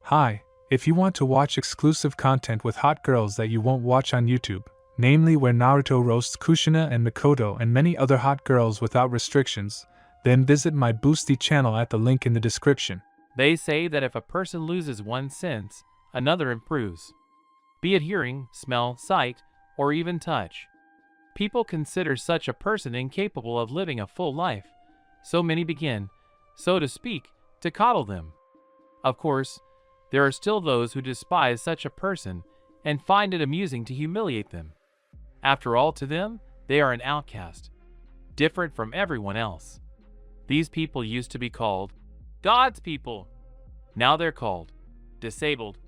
Hi, if you want to watch exclusive content with hot girls that you won't watch on YouTube, namely where Naruto roasts Kushina and Mikoto and many other hot girls without restrictions, then visit my Boosty channel at the link in the description. They say that if a person loses one sense, another improves. Be it hearing, smell, sight, or even touch. People consider such a person incapable of living a full life, so many begin, so to speak, to coddle them. Of course, there are still those who despise such a person and find it amusing to humiliate them. After all, to them, they are an outcast, different from everyone else. These people used to be called God's people. Now they're called disabled.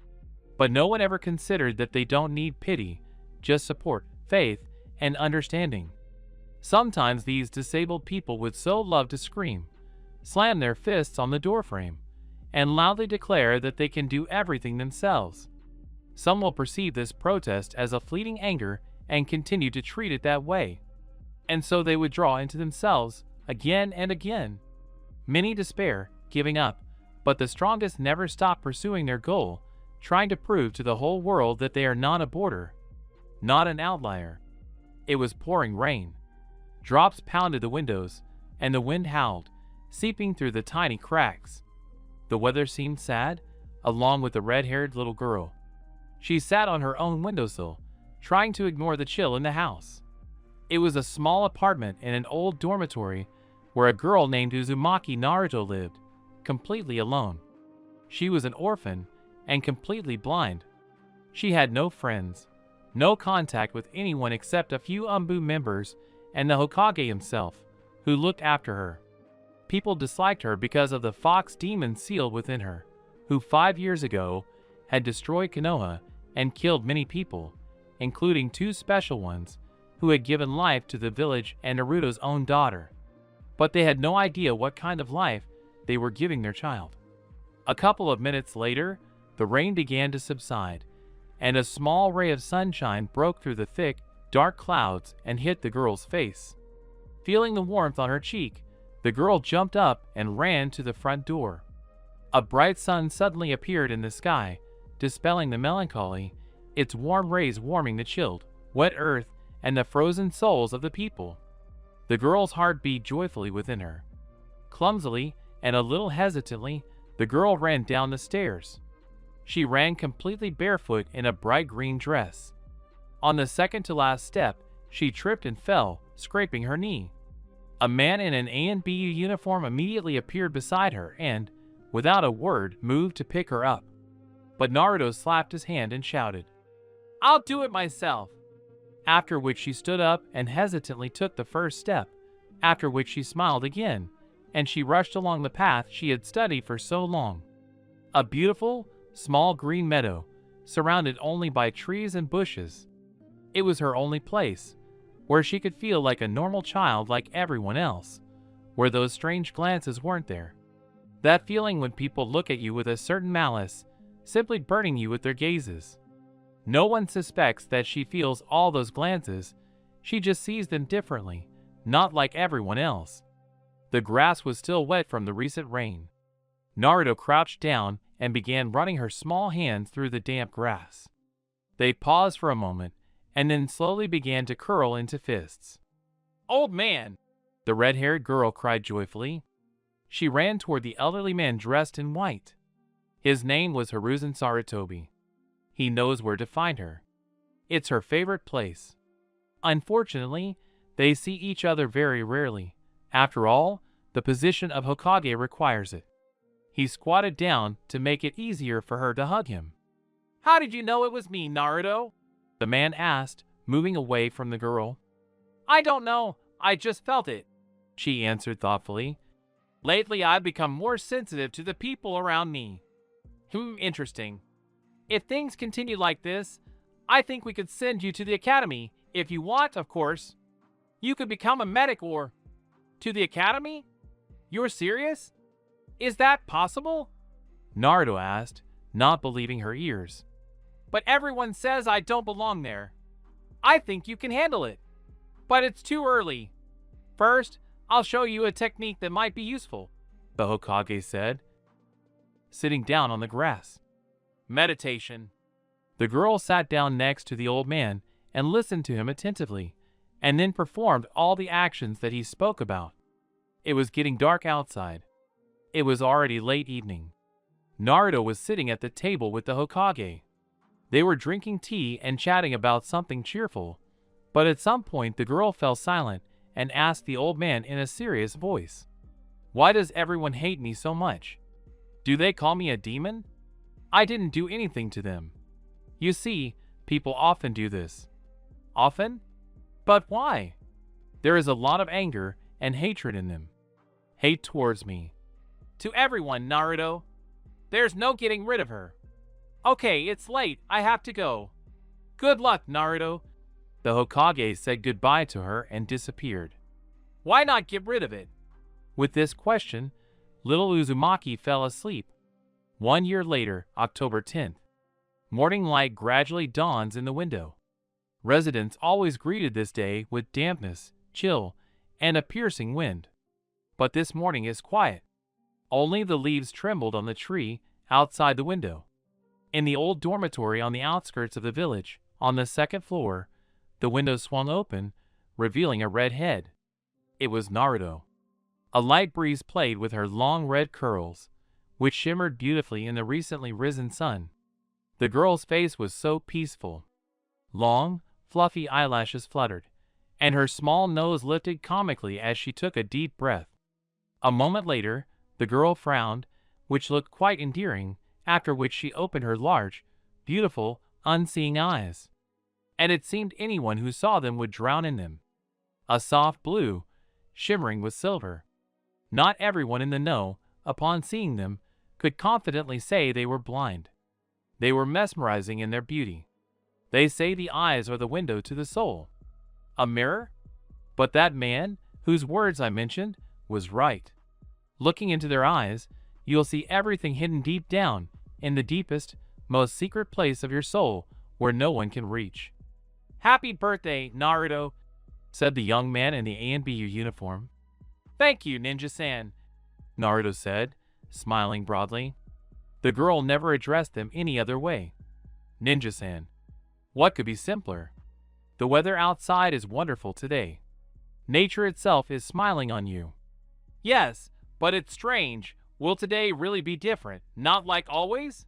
But no one ever considered that they don't need pity, just support, faith, and understanding. Sometimes these disabled people would so love to scream, slam their fists on the doorframe, and loudly declare that they can do everything themselves. Some will perceive this protest as a fleeting anger and continue to treat it that way. And so they would draw into themselves again and again. Many despair, giving up, but the strongest never stop pursuing their goal, trying to prove to the whole world that they are not a border, not an outlier. It was pouring rain. Drops pounded the windows, and the wind howled, seeping through the tiny cracks. The weather seemed sad, along with the red-haired little girl. She sat on her own windowsill, trying to ignore the chill in the house. It was a small apartment in an old dormitory where a girl named Uzumaki Naruto lived, completely alone. She was an orphan and completely blind. She had no friends, no contact with anyone except a few Umbu members and the Hokage himself, who looked after her. People disliked her because of the fox demon sealed within her, who 5 years ago had destroyed Konoha and killed many people, including 2 special ones who had given life to the village and Naruto's own daughter. But they had no idea what kind of life they were giving their child. A couple of minutes later, the rain began to subside, and a small ray of sunshine broke through the thick, dark clouds and hit the girl's face. Feeling the warmth on her cheek, the girl jumped up and ran to the front door. A bright sun suddenly appeared in the sky, dispelling the melancholy, its warm rays warming the chilled, wet earth and the frozen souls of the people. The girl's heart beat joyfully within her. Clumsily and a little hesitantly, the girl ran down the stairs. She ran completely barefoot in a bright green dress. On the second-to-last step, she tripped and fell, scraping her knee. A man in an ANBU uniform immediately appeared beside her and, without a word, moved to pick her up. But Naruto slapped his hand and shouted, "I'll do it myself!" After which she stood up and hesitantly took the first step, after which she smiled again, and she rushed along the path she had studied for so long. A beautiful, small green meadow, surrounded only by trees and bushes. It was her only place, where she could feel like a normal child like everyone else, where those strange glances weren't there. That feeling when people look at you with a certain malice, simply burning you with their gazes. No one suspects that she feels all those glances, she just sees them differently, not like everyone else. The grass was still wet from the recent rain. Naruto crouched down and began running her small hands through the damp grass. They paused for a moment, and then slowly began to curl into fists. "Old man!" the red-haired girl cried joyfully. She ran toward the elderly man dressed in white. His name was Hiruzen Sarutobi. He knows where to find her. It's her favorite place. Unfortunately, they see each other very rarely. After all, the position of Hokage requires it. He squatted down to make it easier for her to hug him. "How did you know it was me, Naruto?" the man asked, moving away from the girl. "I don't know. I just felt it," she answered thoughtfully. "Lately, I've become more sensitive to the people around me." Interesting. If things continue like this, I think we could send you to the academy, if you want, of course. You could become a medic or... To the academy? You're serious? Is that possible? Naruto asked, not believing her ears. But everyone says I don't belong there. I think you can handle it. But it's too early. First, I'll show you a technique that might be useful, the Hokage said, sitting down on the grass. Meditation. The girl sat down next to the old man and listened to him attentively, and then performed all the actions that he spoke about. It was getting dark outside. It was already late evening. Naruto was sitting at the table with the Hokage. They were drinking tea and chatting about something cheerful, but at some point the girl fell silent and asked the old man in a serious voice, "Why does everyone hate me so much? Do they call me a demon? I didn't do anything to them." You see, people often do this. Often? But why? There is a lot of anger and hatred in them. Hate towards me. To everyone, Naruto. There's no getting rid of her. Okay, it's late. I have to go. Good luck, Naruto. The Hokage said goodbye to her and disappeared. Why not get rid of it? With this question, little Uzumaki fell asleep. 1 year later, October 10th. Morning light gradually dawns in the window. Residents always greeted this day with dampness, chill, and a piercing wind. But this morning is quiet. Only the leaves trembled on the tree outside the window. In the old dormitory on the outskirts of the village, on the second floor, the window swung open, revealing a red head. It was Naruto. A light breeze played with her long red curls, which shimmered beautifully in the recently risen sun. The girl's face was so peaceful. Long, fluffy eyelashes fluttered, and her small nose lifted comically as she took a deep breath. A moment later, the girl frowned, which looked quite endearing, after which she opened her large, beautiful, unseeing eyes. And it seemed anyone who saw them would drown in them. A soft blue, shimmering with silver. Not everyone in the know, upon seeing them, could confidently say they were blind. They were mesmerizing in their beauty. They say the eyes are the window to the soul. A mirror? But that man, whose words I mentioned, was right. Looking into their eyes, you'll see everything hidden deep down, in the deepest, most secret place of your soul, where no one can reach. Happy birthday, Naruto, said the young man in the ANBU uniform. Thank you, Ninja-san, Naruto said, smiling broadly. The girl never addressed them any other way. Ninja-san. What could be simpler? The weather outside is wonderful today. Nature itself is smiling on you. Yes, but it's strange. Will today really be different, not like always?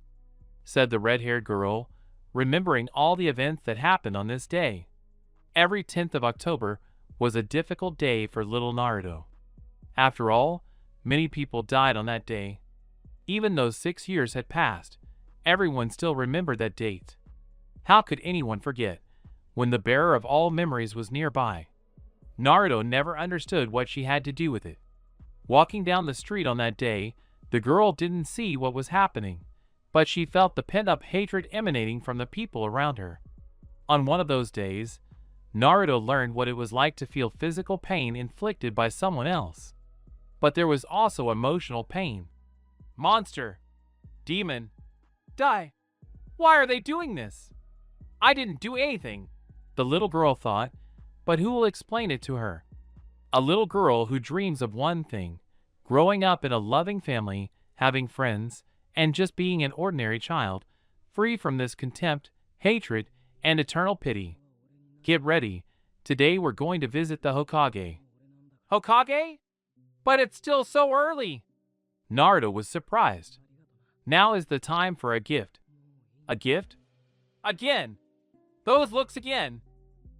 Said the red-haired girl, remembering all the events that happened on this day. Every 10th of October was a difficult day for little Naruto. After all, many people died on that day. Even though 6 years had passed, everyone still remembered that date. How could anyone forget, when the bearer of all memories was nearby? Naruto never understood what she had to do with it. Walking down the street on that day, the girl didn't see what was happening, but she felt the pent-up hatred emanating from the people around her. On one of those days, Naruto learned what it was like to feel physical pain inflicted by someone else. But there was also emotional pain. Monster. Demon. Die. Why are they doing this? I didn't do anything, the little girl thought, but who will explain it to her? A little girl who dreams of one thing, growing up in a loving family, having friends, and just being an ordinary child, free from this contempt, hatred, and eternal pity. Get ready. Today we're going to visit the Hokage. Hokage? But it's still so early. Naruto was surprised. Now is the time for a gift. A gift? Again. Those looks again,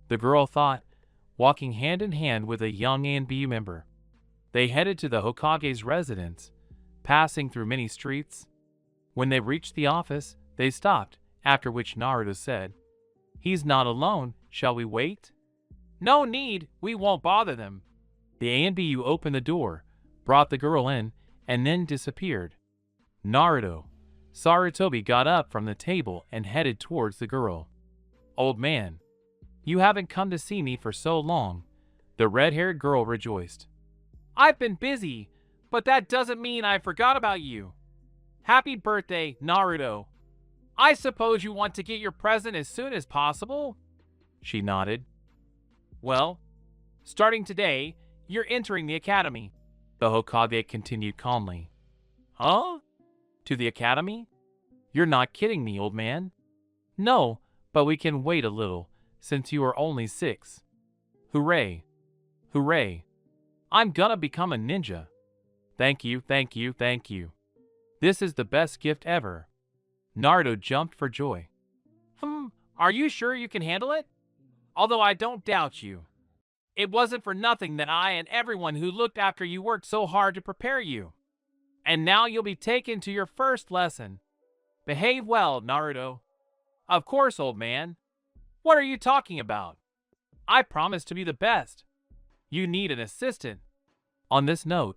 the girl thought, walking hand in hand with a young ANBU member. They headed to the Hokage's residence, passing through many streets. When they reached the office, they stopped, after which Naruto said, "He's not alone. Shall we wait?" "No need. We won't bother them." The ANBU opened the door, brought the girl in, and then disappeared. Naruto. Sarutobi got up from the table and headed towards the girl. "Old man, you haven't come to see me for so long," the red-haired girl rejoiced. "I've been busy, but that doesn't mean I forgot about you. Happy birthday, Naruto. I suppose you want to get your present as soon as possible?" She nodded. "Well, starting today, you're entering the academy," the Hokage continued calmly. "Huh? To the academy?" You're not kidding me, old man. No, but we can wait a little, since you are only 6. Hooray! Hooray! I'm gonna become a ninja. Thank you, thank you, thank you. This is the best gift ever. Naruto jumped for joy. Are you sure you can handle it? Although I don't doubt you. It wasn't for nothing that I and everyone who looked after you worked so hard to prepare you. And now you'll be taken to your first lesson. Behave well, Naruto. Of course, old man. What are you talking about? I promise to be the best. You need an assistant. On this note,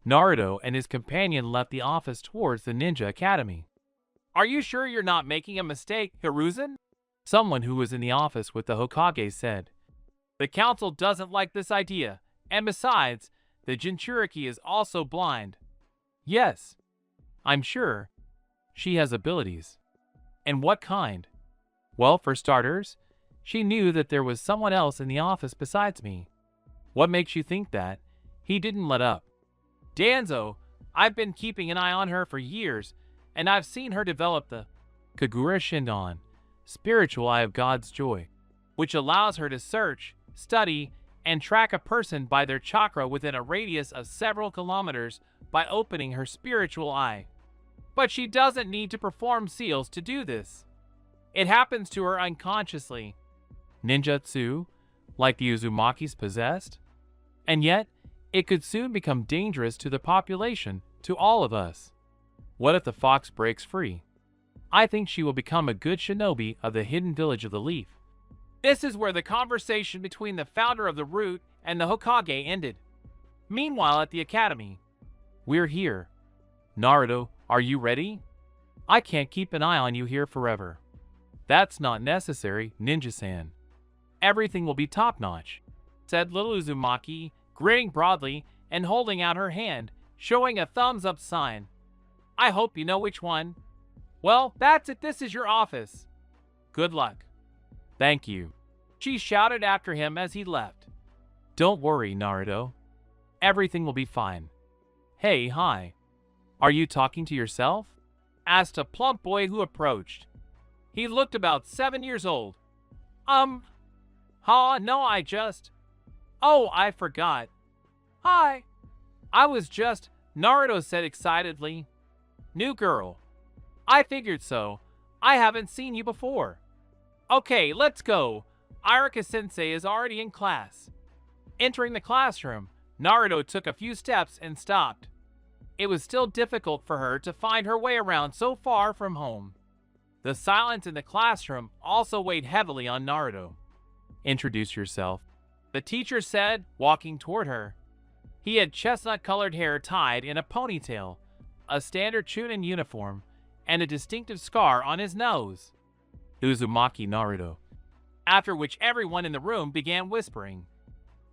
Naruto and his companion left the office towards the Ninja Academy. Are you sure you're not making a mistake, Hiruzen? Someone who was in the office with the Hokage said. The council doesn't like this idea, and besides, the Jinchuriki is also blind. Yes, I'm sure. She has abilities. And what kind? Well, for starters, she knew that there was someone else in the office besides me. What makes you think that? He didn't let up. Danzo, I've been keeping an eye on her for years, and I've seen her develop the Kagura Shindan, spiritual eye of God's joy, which allows her to search, study, and track a person by their chakra within a radius of several kilometers by opening her spiritual eye. But she doesn't need to perform seals to do this. It happens to her unconsciously. Ninjutsu, like the Uzumaki's possessed? And yet, it could soon become dangerous to the population, to all of us. What if the fox breaks free? I think she will become a good shinobi of the hidden village of the leaf. This is where the conversation between the founder of the Root and the Hokage ended. Meanwhile, at the academy, we're here. Naruto, are you ready? I can't keep an eye on you here forever. That's not necessary, Ninja-san. Everything will be top-notch, said little Uzumaki, grinning broadly and holding out her hand, showing a thumbs-up sign. I hope you know which one. Well, that's it. This is your office. Good luck. Thank you. She shouted after him as he left. Don't worry, Naruto. Everything will be fine. Hey, hi. Are you talking to yourself? Asked a plump boy who approached. He looked about 7 years old. No, Oh, I forgot. Hi. I was just, Naruto said excitedly. New girl. I figured so. I haven't seen you before. Okay, let's go. Iruka-sensei is already in class. Entering the classroom, Naruto took a few steps and stopped. It was still difficult for her to find her way around so far from home. The silence in the classroom also weighed heavily on Naruto. Introduce yourself, the teacher said, walking toward her. He had chestnut-colored hair tied in a ponytail, a standard Chunin uniform, and a distinctive scar on his nose. Uzumaki Naruto. After which everyone in the room began whispering.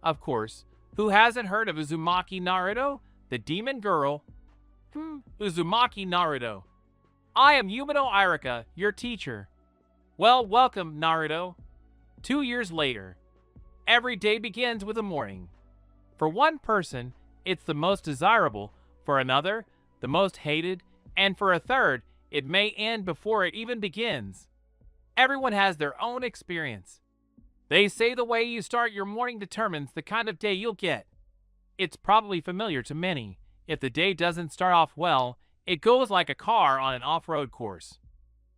Of course, who hasn't heard of Uzumaki Naruto, the demon girl? Uzumaki Naruto. I am Yumino Iruka, your teacher. Well, welcome, Naruto. 2 years later. Every day begins with a morning. For one person, it's the most desirable. For another, the most hated. And for a third, it may end before it even begins. Everyone has their own experience. They say the way you start your morning determines the kind of day you'll get. It's probably familiar to many. If the day doesn't start off well, it goes like a car on an off-road course.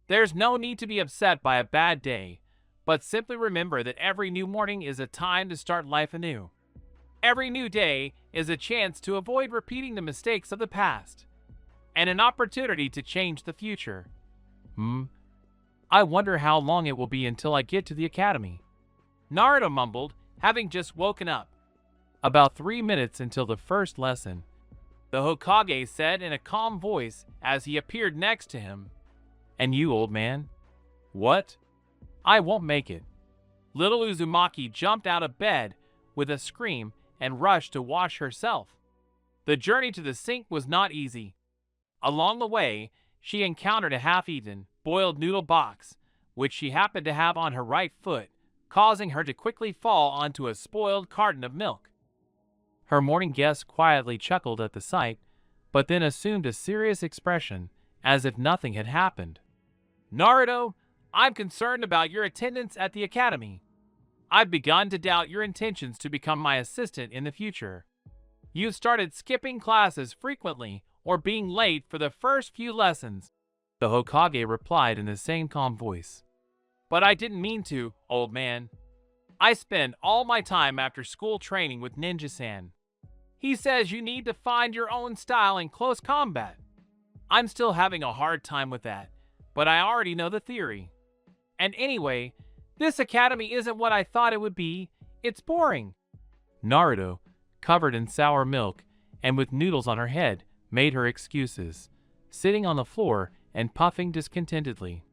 There's no need to be upset by a bad day, but simply remember that every new morning is a time to start life anew. Every new day is a chance to avoid repeating the mistakes of the past, and an opportunity to change the future. I wonder how long it will be until I get to the academy. Naruto mumbled, having just woken up. About 3 minutes until the first lesson, the Hokage said in a calm voice as he appeared next to him. And you, old man? What? I won't make it. Little Uzumaki jumped out of bed with a scream and rushed to wash herself. The journey to the sink was not easy. Along the way, she encountered a half-eaten, boiled noodle box, which she happened to have on her right foot, causing her to quickly fall onto a spoiled carton of milk. Her morning guest quietly chuckled at the sight, but then assumed a serious expression, as if nothing had happened. Naruto, I'm concerned about your attendance at the academy. I've begun to doubt your intentions to become my assistant in the future. You've started skipping classes frequently or being late for the first few lessons. The Hokage replied in the same calm voice. But I didn't mean to, old man. I spend all my time after school training with Ninja-san. He says you need to find your own style in close combat. I'm still having a hard time with that, but I already know the theory. And anyway, this academy isn't what I thought it would be. It's boring. Naruto, covered in sour milk and with noodles on her head, made her excuses, sitting on the floor and puffing discontentedly.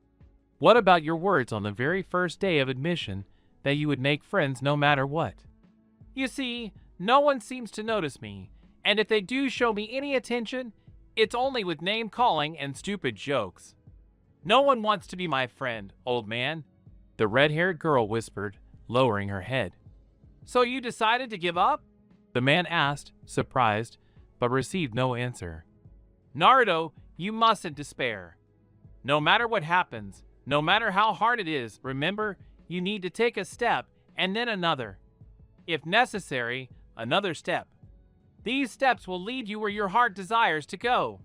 What about your words on the very first day of admission that you would make friends no matter what? You see, no one seems to notice me, and if they do show me any attention, it's only with name-calling and stupid jokes. No one wants to be my friend, old man, the red-haired girl whispered, lowering her head. So you decided to give up? The man asked, surprised, but received no answer. Naruto, you mustn't despair. No matter what happens, no matter how hard it is, remember, you need to take a step and then another. If necessary, another step. These steps will lead you where your heart desires to go.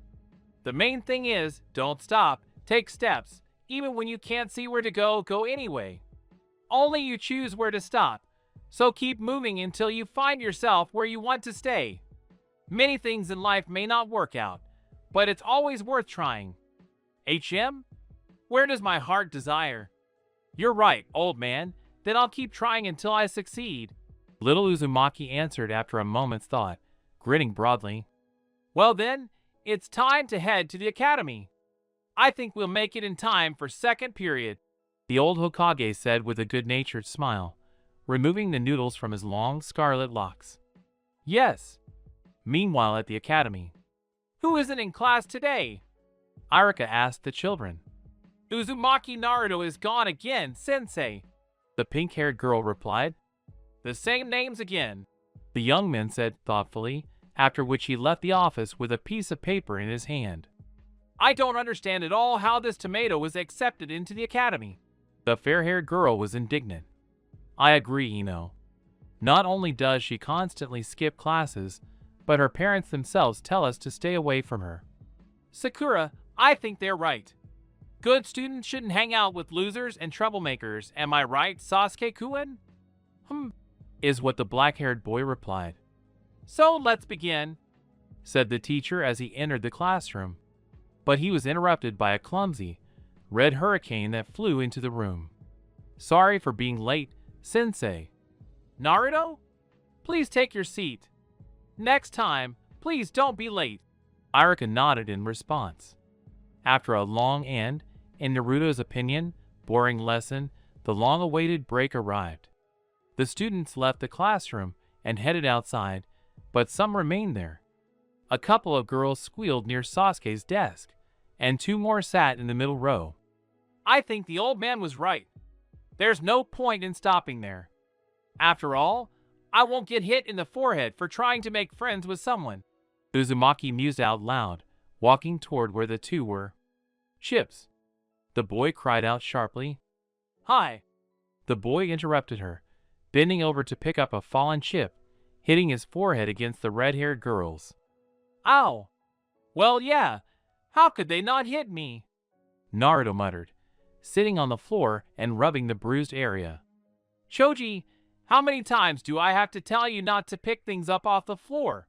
The main thing is, don't stop, take steps. Even when you can't see where to go, go anyway. Only you choose where to stop. So keep moving until you find yourself where you want to stay. Many things in life may not work out, but it's always worth trying. HM? Where does my heart desire? You're right, old man. Then I'll keep trying until I succeed. Little Uzumaki answered after a moment's thought, grinning broadly. Well then, it's time to head to the academy. I think we'll make it in time for second period, the old Hokage said with a good-natured smile, removing the noodles from his long scarlet locks. Yes. Meanwhile at the academy. Who isn't in class today? Arika asked the children. Uzumaki Naruto is gone again, sensei, the pink-haired girl replied. The same names again, the young man said thoughtfully, after which he left the office with a piece of paper in his hand. I don't understand at all how this tomato was accepted into the academy. The fair-haired girl was indignant. I agree, Ino. Not only does she constantly skip classes, but her parents themselves tell us to stay away from her. Sakura, I think they're right. Good students shouldn't hang out with losers and troublemakers, am I right, Sasuke-kun? Is what the black-haired boy replied. So let's begin, said the teacher as he entered the classroom. But he was interrupted by a clumsy, red hurricane that flew into the room. Sorry for being late, sensei. Naruto? Please take your seat. Next time, please don't be late. Arika nodded in response. After a long and, in Naruto's opinion, boring lesson, the long-awaited break arrived. The students left the classroom and headed outside, but some remained there. A couple of girls squealed near Sasuke's desk, and two more sat in the middle row. I think the old man was right. There's no point in stopping there. After all, I won't get hit in the forehead for trying to make friends with someone. Uzumaki mused out loud, walking toward where the two were. Chips, the boy cried out sharply. Hi. The boy interrupted her, bending over to pick up a fallen chip, hitting his forehead against the red-haired girl's. Ow! Well, yeah. How could they not hit me? Naruto muttered, sitting on the floor and rubbing the bruised area. Choji, how many times do I have to tell you not to pick things up off the floor?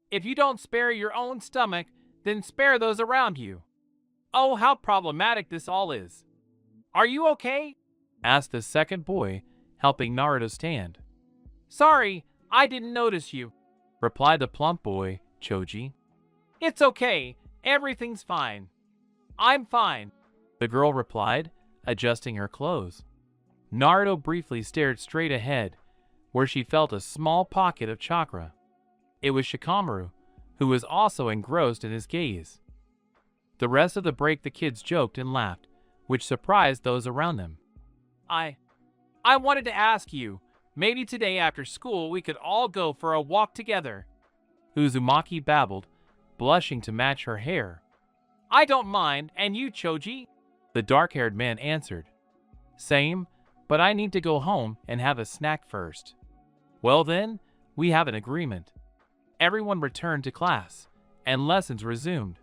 If you don't spare your own stomach, then spare those around you. Oh, how problematic this all is. Are you okay? Asked the second boy, helping Naruto stand. Sorry, I didn't notice you, replied the plump boy, Choji. It's okay. Everything's fine. I'm fine, the girl replied, adjusting her clothes. Naruto briefly stared straight ahead, where she felt a small pocket of chakra. It was Shikamaru, who was also engrossed in his gaze. The rest of the break the kids joked and laughed, which surprised those around them. I wanted to ask you, maybe today after school we could all go for a walk together. Uzumaki babbled, blushing to match her hair. I don't mind, and you, Choji? The dark-haired man answered. Same, but I need to go home and have a snack first. Well then, we have an agreement. Everyone returned to class, and lessons resumed.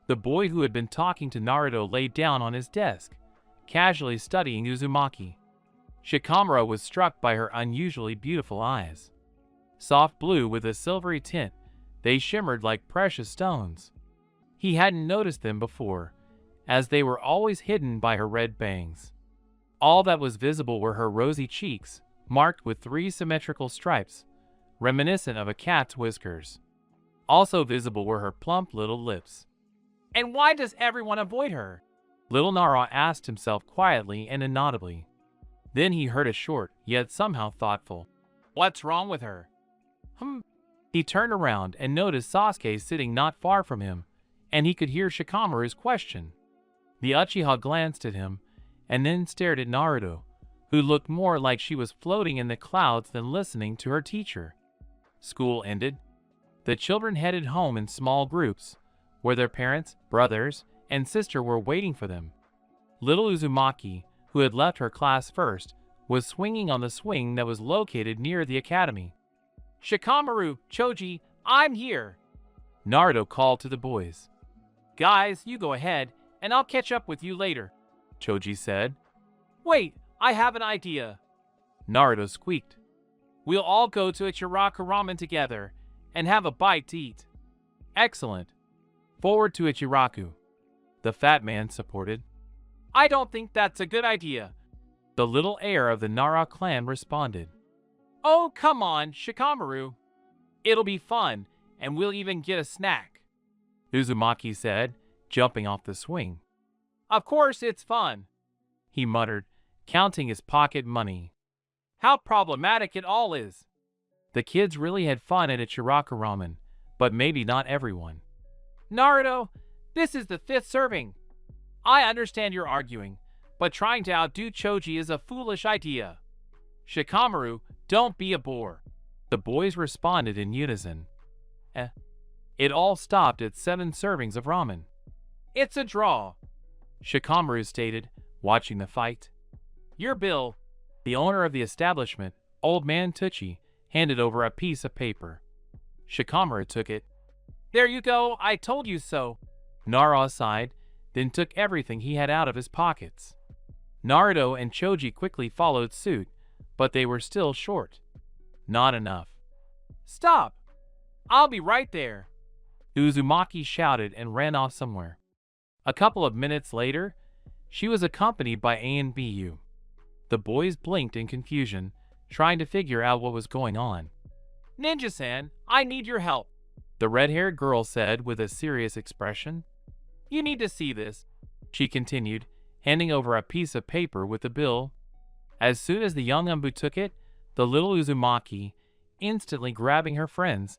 The boy who had been talking to Naruto lay down on his desk, casually studying Uzumaki. Shikamaru was struck by her unusually beautiful eyes. Soft blue with a silvery tint, they shimmered like precious stones. He hadn't noticed them before, as they were always hidden by her red bangs. All that was visible were her rosy cheeks, marked with 3 symmetrical stripes, reminiscent of a cat's whiskers. Also visible were her plump little lips. And why does everyone avoid her? Little Nara asked himself quietly and inaudibly. Then he heard a short, yet somehow thoughtful, "What's wrong with her?" He turned around and noticed Sasuke sitting not far from him, and he could hear Shikamaru's question. The Uchiha glanced at him, and then stared at Naruto, who looked more like she was floating in the clouds than listening to her teacher. School ended. The children headed home in small groups, where their parents, brothers, and sister were waiting for them. Little Uzumaki, who had left her class first, was swinging on the swing that was located near the academy. "Shikamaru, Choji, I'm here!" Naruto called to the boys. "Guys, you go ahead, and I'll catch up with you later," Choji said. "Wait, I have an idea," Naruto squeaked. "We'll all go to Ichiraku Ramen together and have a bite to eat." "Excellent. Forward to Ichiraku," the fat man supported. "I don't think that's a good idea," the little heir of the Nara clan responded. "Oh, come on, Shikamaru. It'll be fun, and we'll even get a snack," Uzumaki said, jumping off the swing. "Of course it's fun," he muttered, counting his pocket money. "How problematic it all is." The kids really had fun at Ichiraku Ramen, but maybe not everyone. "Naruto, this is the 5th serving. I understand you're arguing, but trying to outdo Choji is a foolish idea. Shikamaru, don't be a bore," the boys responded in unison. It all stopped at 7 servings of ramen. "It's a draw," Shikamaru stated, watching the fight. "Your bill." The owner of the establishment, Old Man Tucci, handed over a piece of paper. Shikamaru took it. "There you go, I told you so," Nara sighed, then took everything he had out of his pockets. Naruto and Choji quickly followed suit, but they were still short. Not enough. "Stop! I'll be right there," Uzumaki shouted and ran off somewhere. A couple of minutes later, she was accompanied by A and BU. The boys blinked in confusion, trying to figure out what was going on. "Ninja-san, I need your help," the red-haired girl said with a serious expression. "You need to see this," she continued, handing over a piece of paper with the bill. As soon as the young Umbu took it, the little Uzumaki, instantly grabbing her friends,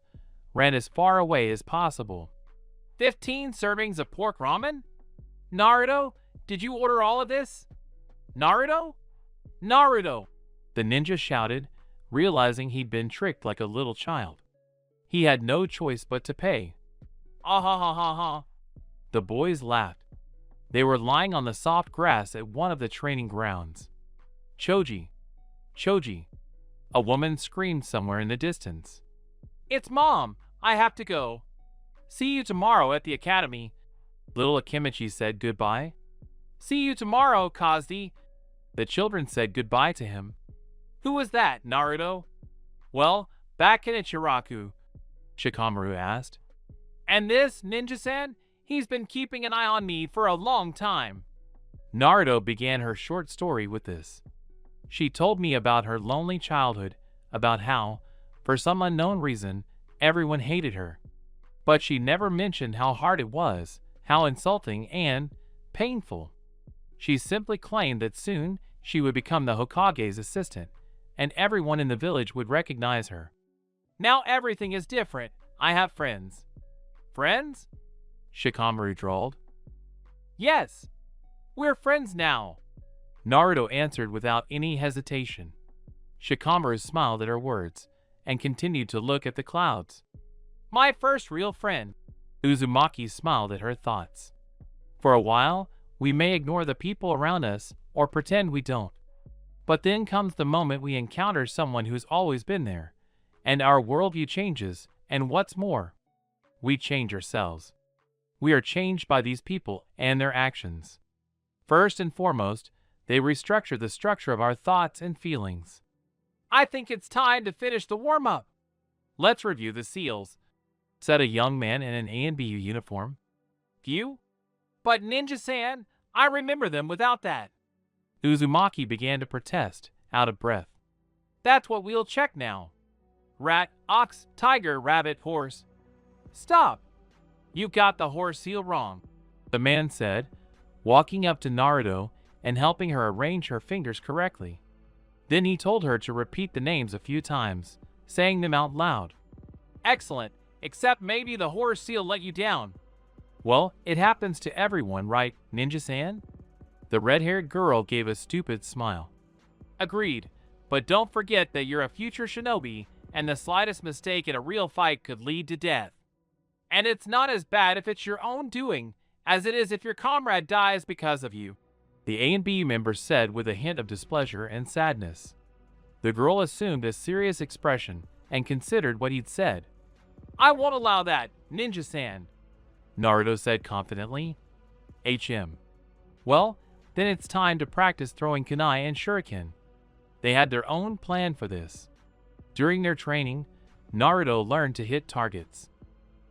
ran as far away as possible. 15 servings of pork ramen? Naruto, did you order all of this? Naruto? Naruto! The ninja shouted, realizing he'd been tricked like a little child. He had no choice but to pay. Ah ha ha ha ha! The boys laughed. They were lying on the soft grass at one of the training grounds. Choji! Choji! A woman screamed somewhere in the distance. "It's Mom! I have to go. See you tomorrow at the academy." Little Akimichi said goodbye. "See you tomorrow, Kazdi." The children said goodbye to him. "Who was that, Naruto?" "Well, back in Ichiraku," Shikamaru asked. "And this, Ninja-san? He's been keeping an eye on me for a long time." Naruto began her short story with this. She told me about her lonely childhood, about how, for some unknown reason, everyone hated her. But she never mentioned how hard it was, how insulting and painful. She simply claimed that soon she would become the Hokage's assistant, and everyone in the village would recognize her. "Now everything is different. I have friends." "Friends?" Shikamaru drawled. "Yes, we're friends now," Naruto answered without any hesitation. Shikamaru smiled at her words and continued to look at the clouds. "My first real friend." Uzumaki smiled at her thoughts. For a while, We may ignore the people around us or pretend we don't. But then comes the moment we encounter someone who's always been there, and our worldview changes, and what's more, we change ourselves. We are changed by these people and their actions. First and foremost, they restructure the structure of our thoughts and feelings. I think it's time to finish the warm-up. Let's review the seals, said a young man in an A&BU uniform. Phew? But Ninja-san, I remember them without that. Uzumaki began to protest, out of breath. That's what we'll check now. Rat, ox, tiger, rabbit, horse. Stop! You got the horse seal wrong, the man said, walking up to Naruto and helping her arrange her fingers correctly. Then he told her to repeat the names a few times, saying them out loud. Excellent, except maybe the horse seal let you down. Well, it happens to everyone, right, Ninja-san? The red-haired girl gave a stupid smile. Agreed, but don't forget that you're a future shinobi, and the slightest mistake in a real fight could lead to death. And it's not as bad if it's your own doing, as it is if your comrade dies because of you, the A&B member said with a hint of displeasure and sadness. The girl assumed a serious expression and considered what he'd said. I won't allow that, Ninja-san, Naruto said confidently. HM. Well, then it's time to practice throwing kunai and shuriken. They had their own plan for this. During their training, Naruto learned to hit targets.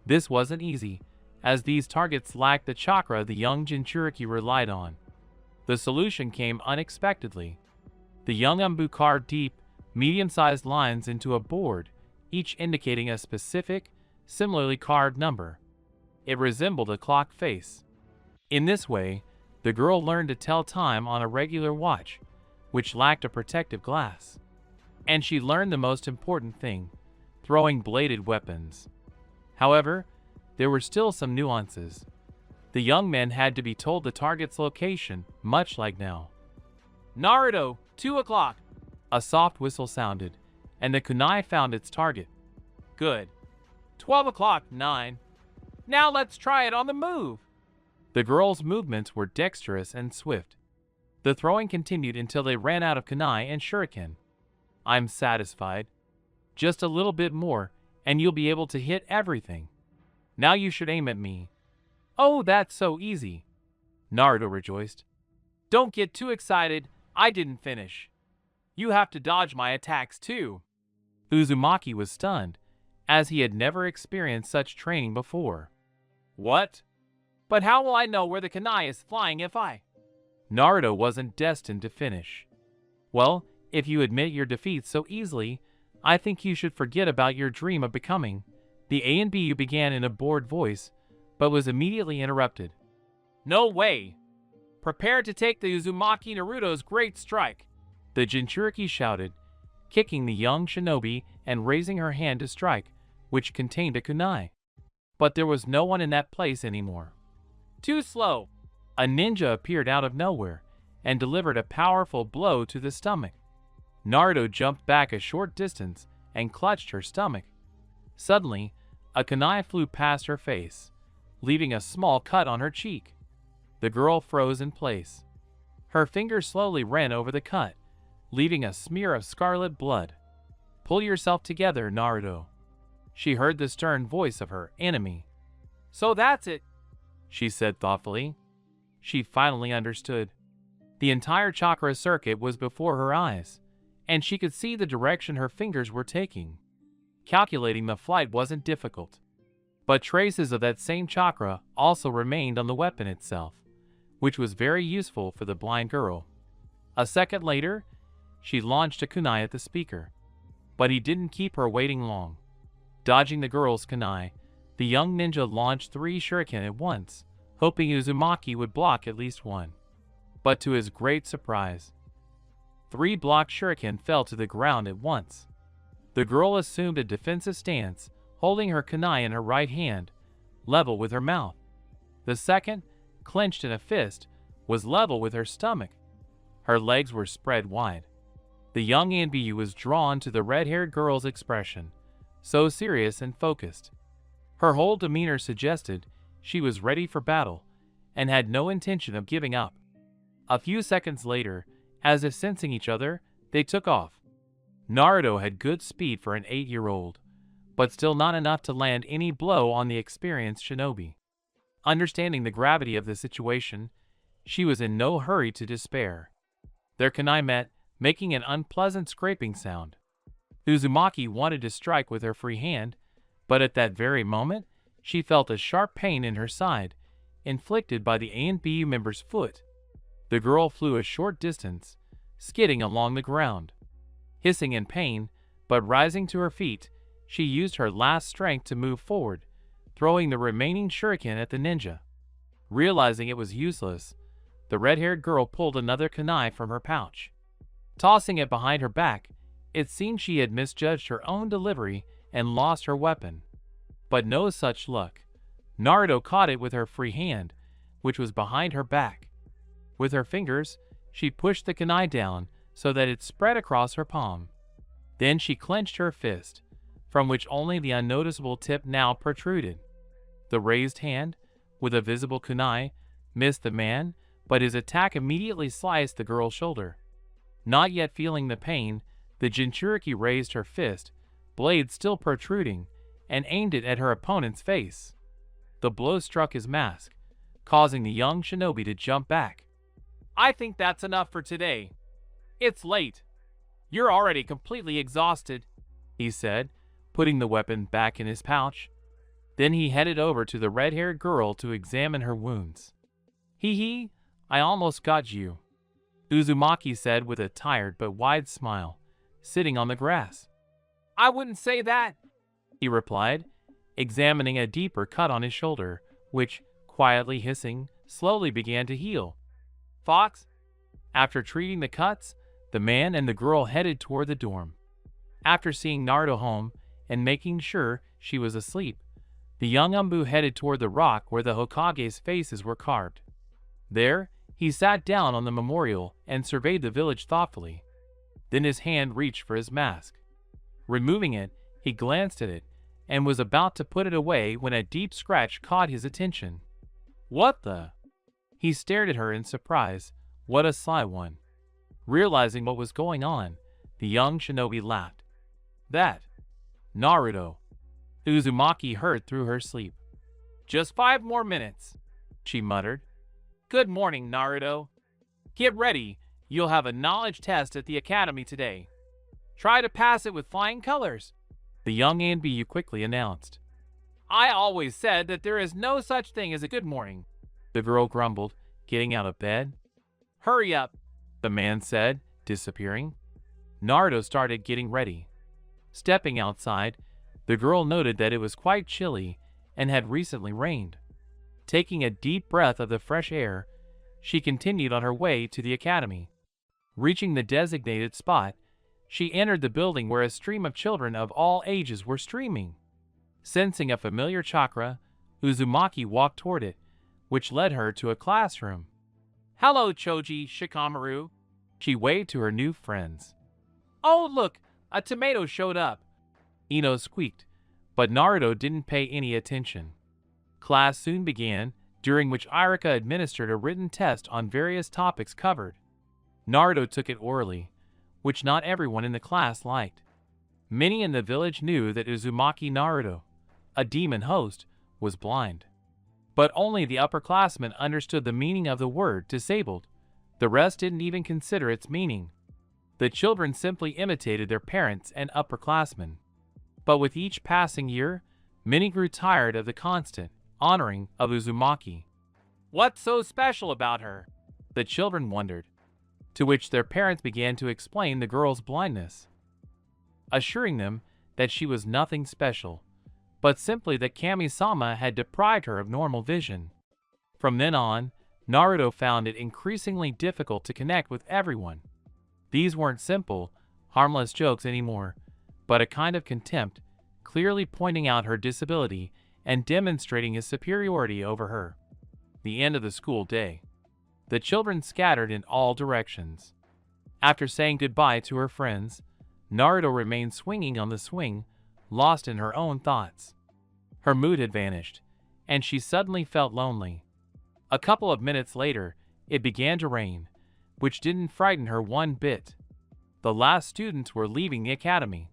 This wasn't easy, as these targets lacked the chakra the young Jinchuriki relied on. The solution came unexpectedly. The young Umbu carved deep, medium-sized lines into a board, each indicating a specific, similarly carved number. It resembled a clock face. In this way, the girl learned to tell time on a regular watch, which lacked a protective glass. And she learned the most important thing, throwing bladed weapons. However, there were still some nuances. The young men had to be told the target's location, much like now. Naruto, 2 o'clock. A soft whistle sounded, and the kunai found its target. Good. 12 o'clock, 9. Now let's try it on the move. The girls' movements were dexterous and swift. The throwing continued until they ran out of kunai and shuriken. I'm satisfied. Just a little bit more, and you'll be able to hit everything. Now you should aim at me. Oh, that's so easy, Naruto rejoiced. Don't get too excited, I didn't finish. You have to dodge my attacks too. Uzumaki was stunned, as he had never experienced such training before. What? But how will I know where the kunai is flying if I... Naruto wasn't destined to finish. Well, if you admit your defeat so easily, I think you should forget about your dream of becoming... The A&BU began in a bored voice, but was immediately interrupted. No way! Prepare to take the Uzumaki Naruto's great strike! The Jinchuriki shouted, kicking the young shinobi and raising her hand to strike, which contained a kunai. But there was no one in that place anymore. Too slow! A ninja appeared out of nowhere and delivered a powerful blow to the stomach. Naruto jumped back a short distance and clutched her stomach. Suddenly, a kunai flew past her face, leaving a small cut on her cheek. The girl froze in place. Her fingers slowly ran over the cut, leaving a smear of scarlet blood. Pull yourself together, Naruto. She heard the stern voice of her enemy. So that's it, she said thoughtfully. She finally understood. The entire chakra circuit was before her eyes, and she could see the direction her fingers were taking. Calculating the flight wasn't difficult. But traces of that same chakra also remained on the weapon itself, which was very useful for the blind girl. A second later, she launched a kunai at the speaker. But he didn't keep her waiting long. Dodging the girl's kunai, the young ninja launched 3 shuriken at once, hoping Uzumaki would block at least one. But to his great surprise, 3 blocked shuriken fell to the ground at once. The girl assumed a defensive stance, holding her kunai in her right hand, level with her mouth. The second, clenched in a fist, was level with her stomach. Her legs were spread wide. The young A&BU was drawn to the red-haired girl's expression, so serious and focused. Her whole demeanor suggested she was ready for battle, and had no intention of giving up. A few seconds later, as if sensing each other, they took off. Naruto had good speed for an 8-year-old, but still not enough to land any blow on the experienced shinobi. Understanding the gravity of the situation, she was in no hurry to despair. Their kunai met, making an unpleasant scraping sound. Uzumaki wanted to strike with her free hand, but at that very moment, she felt a sharp pain in her side, inflicted by the A&BU member's foot. The girl flew a short distance, skidding along the ground. Hissing in pain, but rising to her feet, she used her last strength to move forward, throwing the remaining shuriken at the ninja. Realizing it was useless, the red-haired girl pulled another kunai from her pouch. Tossing it behind her back, it seemed she had misjudged her own delivery and lost her weapon. But no such luck. Naruto caught it with her free hand, which was behind her back. With her fingers, she pushed the kunai down so that it spread across her palm. Then she clenched her fist, from which only the unnoticeable tip now protruded. The raised hand, with a visible kunai, missed the man, but his attack immediately sliced the girl's shoulder. Not yet feeling the pain, the Jinchuriki raised her fist, blade still protruding, and aimed it at her opponent's face. The blow struck his mask, causing the young shinobi to jump back. "I think that's enough for today. It's late. You're already completely exhausted," he said, putting the weapon back in his pouch. Then he headed over to the red-haired girl to examine her wounds. "Hee, I almost got you," Uzumaki said with a tired but wide smile, sitting on the grass. "I wouldn't say that," he replied, examining a deeper cut on his shoulder, which, quietly hissing, slowly began to heal. "Fox?" After treating the cuts, the man and the girl headed toward the dorm. After seeing Naruto home and making sure she was asleep, the young Umbu headed toward the rock where the Hokage's faces were carved. There, he sat down on the memorial and surveyed the village thoughtfully. Then his hand reached for his mask. Removing it, he glanced at it and was about to put it away when a deep scratch caught his attention. "What the?" He stared at her in surprise. What a sly one. Realizing what was going on, the young shinobi laughed. "That, Naruto," Uzumaki heard through her sleep. "Just 5 more minutes," she muttered. "Good morning, Naruto. Get ready, you'll have a knowledge test at the academy today. Try to pass it with flying colors," the young A&BU quickly announced. "I always said that there is no such thing as a good morning," the girl grumbled, getting out of bed. "Hurry up," the man said, disappearing. Naruto started getting ready. Stepping outside, the girl noted that it was quite chilly and had recently rained. Taking a deep breath of the fresh air, she continued on her way to the academy. Reaching the designated spot, she entered the building where a stream of children of all ages were streaming. Sensing a familiar chakra, Uzumaki walked toward it, which led her to a classroom. "Hello, Choji Shikamaru," she waved to her new friends. "Oh, look, a tomato showed up," Ino squeaked, but Naruto didn't pay any attention. Class soon began, during which Irika administered a written test on various topics covered. Naruto took it orally, which not everyone in the class liked. Many in the village knew that Uzumaki Naruto, a demon host, was blind. But only the upperclassmen understood the meaning of the word disabled. The rest didn't even consider its meaning. The children simply imitated their parents and upperclassmen. But with each passing year, many grew tired of the constant honoring of Uzumaki. "What's so special about her?" the children wondered, to which their parents began to explain the girl's blindness, assuring them that she was nothing special, but simply that Kami-sama had deprived her of normal vision. From then on, Naruto found it increasingly difficult to connect with everyone. These weren't simple, harmless jokes anymore, but a kind of contempt, clearly pointing out her disability and demonstrating his superiority over her. The end of the school day. The children scattered in all directions. After saying goodbye to her friends, Naruto remained swinging on the swing, lost in her own thoughts. Her mood had vanished, and she suddenly felt lonely. A couple of minutes later, it began to rain, which didn't frighten her one bit. The last students were leaving the academy.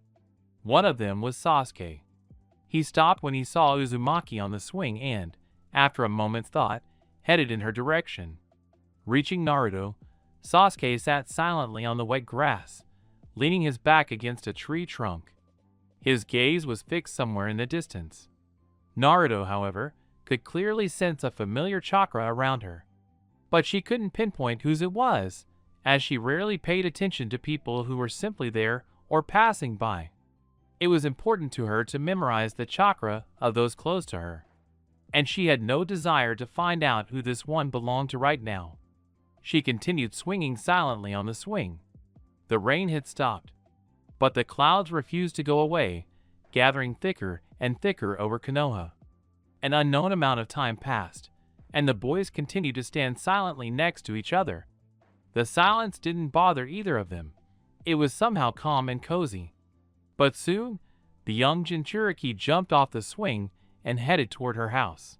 One of them was Sasuke. He stopped when he saw Uzumaki on the swing and, after a moment's thought, headed in her direction. Reaching Naruto, Sasuke sat silently on the wet grass, leaning his back against a tree trunk. His gaze was fixed somewhere in the distance. Naruto, however, could clearly sense a familiar chakra around her. But she couldn't pinpoint whose it was, as she rarely paid attention to people who were simply there or passing by. It was important to her to memorize the chakra of those close to her, and she had no desire to find out who this one belonged to right now. She continued swinging silently on the swing. The rain had stopped, but the clouds refused to go away, gathering thicker and thicker over Konoha. An unknown amount of time passed, and the boys continued to stand silently next to each other. The silence didn't bother either of them. It was somehow calm and cozy. But soon, the young Jinchuriki jumped off the swing and headed toward her house.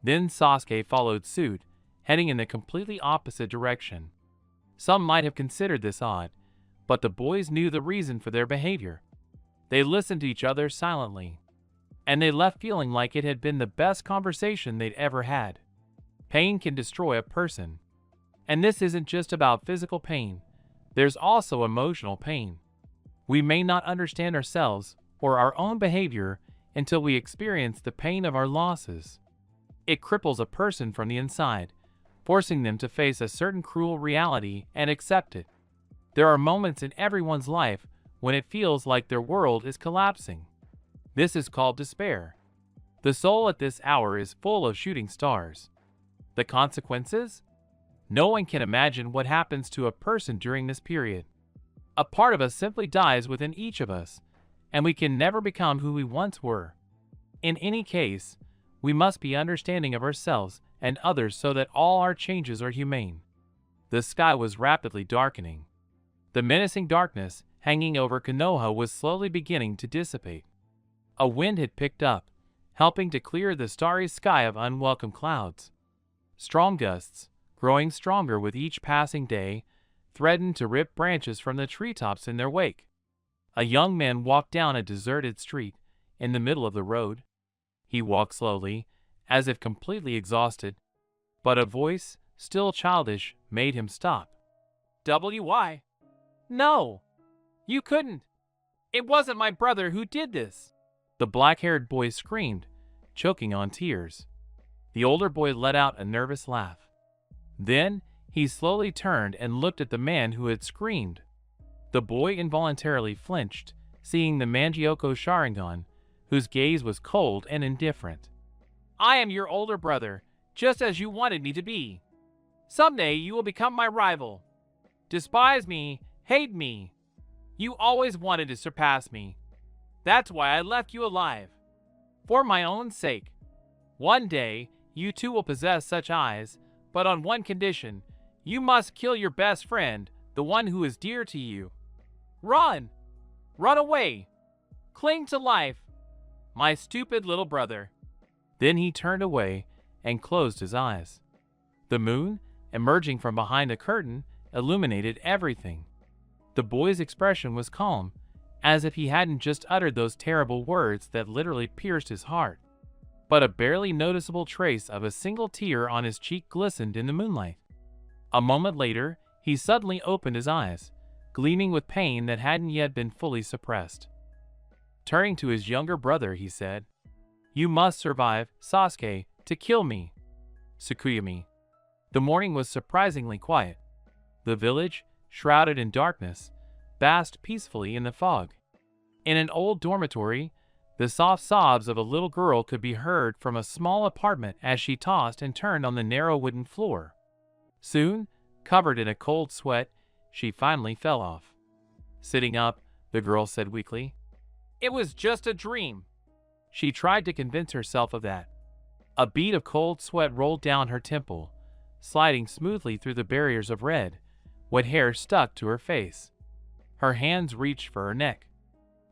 Then Sasuke followed suit, heading in the completely opposite direction. Some might have considered this odd, but the boys knew the reason for their behavior. They listened to each other silently, and they left feeling like it had been the best conversation they'd ever had. Pain can destroy a person. And this isn't just about physical pain. There's also emotional pain. We may not understand ourselves or our own behavior until we experience the pain of our losses. It cripples a person from the inside, forcing them to face a certain cruel reality and accept it. There are moments in everyone's life when it feels like their world is collapsing. This is called despair. The soul at this hour is full of shooting stars. The consequences? No one can imagine what happens to a person during this period. A part of us simply dies within each of us, and we can never become who we once were. In any case, we must be understanding of ourselves and others so that all our changes are humane. The sky was rapidly darkening. The menacing darkness hanging over Konoha was slowly beginning to dissipate. A wind had picked up, helping to clear the starry sky of unwelcome clouds. Strong gusts, growing stronger with each passing day, threatened to rip branches from the treetops in their wake. A young man walked down a deserted street in the middle of the road. He walked slowly, as if completely exhausted, but a voice, still childish, made him stop. "W.Y. No! You couldn't! It wasn't my brother who did this!" The black-haired boy screamed, choking on tears. The older boy let out a nervous laugh. Then he slowly turned and looked at the man who had screamed. The boy involuntarily flinched, seeing the Mangyoko Sharingan, whose gaze was cold and indifferent. "I am your older brother, just as you wanted me to be. Someday you will become my rival. Despise me, hate me. You always wanted to surpass me. That's why I left you alive. For my own sake. One day, you too will possess such eyes, but on one condition. You must kill your best friend, the one who is dear to you. Run! Run away! Cling to life! My stupid little brother." Then he turned away and closed his eyes. The moon, emerging from behind a curtain, illuminated everything. The boy's expression was calm, as if he hadn't just uttered those terrible words that literally pierced his heart. But a barely noticeable trace of a single tear on his cheek glistened in the moonlight. A moment later, he suddenly opened his eyes, gleaming with pain that hadn't yet been fully suppressed. Turning to his younger brother, he said, "You must survive, Sasuke, to kill me. Tsukuyami." The morning was surprisingly quiet. The village, shrouded in darkness, basked peacefully in the fog. In an old dormitory, the soft sobs of a little girl could be heard from a small apartment as she tossed and turned on the narrow wooden floor. Soon, covered in a cold sweat, she finally fell off. Sitting up, the girl said weakly, "It was just a dream." She tried to convince herself of that. A bead of cold sweat rolled down her temple, sliding smoothly through the barriers of red, wet hair stuck to her face. Her hands reached for her neck.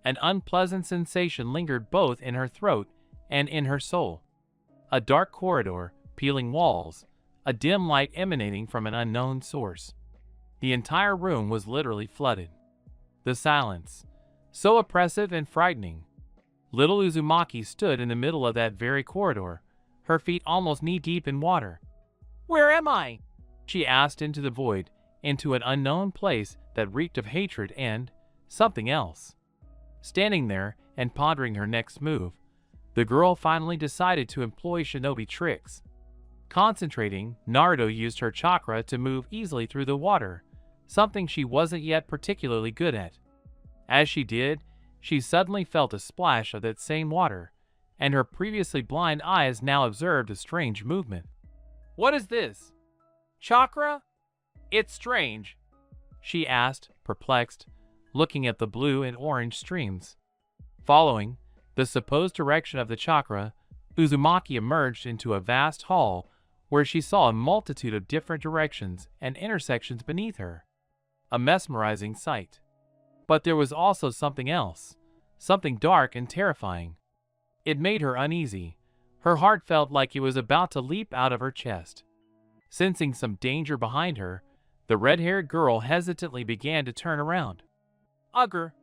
An unpleasant sensation lingered both in her throat and in her soul. A dark corridor, peeling walls, a dim light emanating from an unknown source. The entire room was literally flooded. The silence, so oppressive and frightening. Little Uzumaki stood in the middle of that very corridor, her feet almost knee-deep in water. "Where am I?" she asked into the void, into an unknown place that reeked of hatred and something else. Standing there and pondering her next move, the girl finally decided to employ shinobi tricks. Concentrating, Naruto used her chakra to move easily through the water, something she wasn't yet particularly good at. As she did, she suddenly felt a splash of that same water, and her previously blind eyes now observed a strange movement. "What is this? Chakra? It's strange," she asked, perplexed, looking at the blue and orange streams. Following the supposed direction of the chakra, Uzumaki emerged into a vast hall where she saw a multitude of different directions and intersections beneath her. A mesmerizing sight. But there was also something else, something dark and terrifying. It made her uneasy. Her heart felt like it was about to leap out of her chest. Sensing some danger behind her, the red-haired girl hesitantly began to turn around. "Ugher!"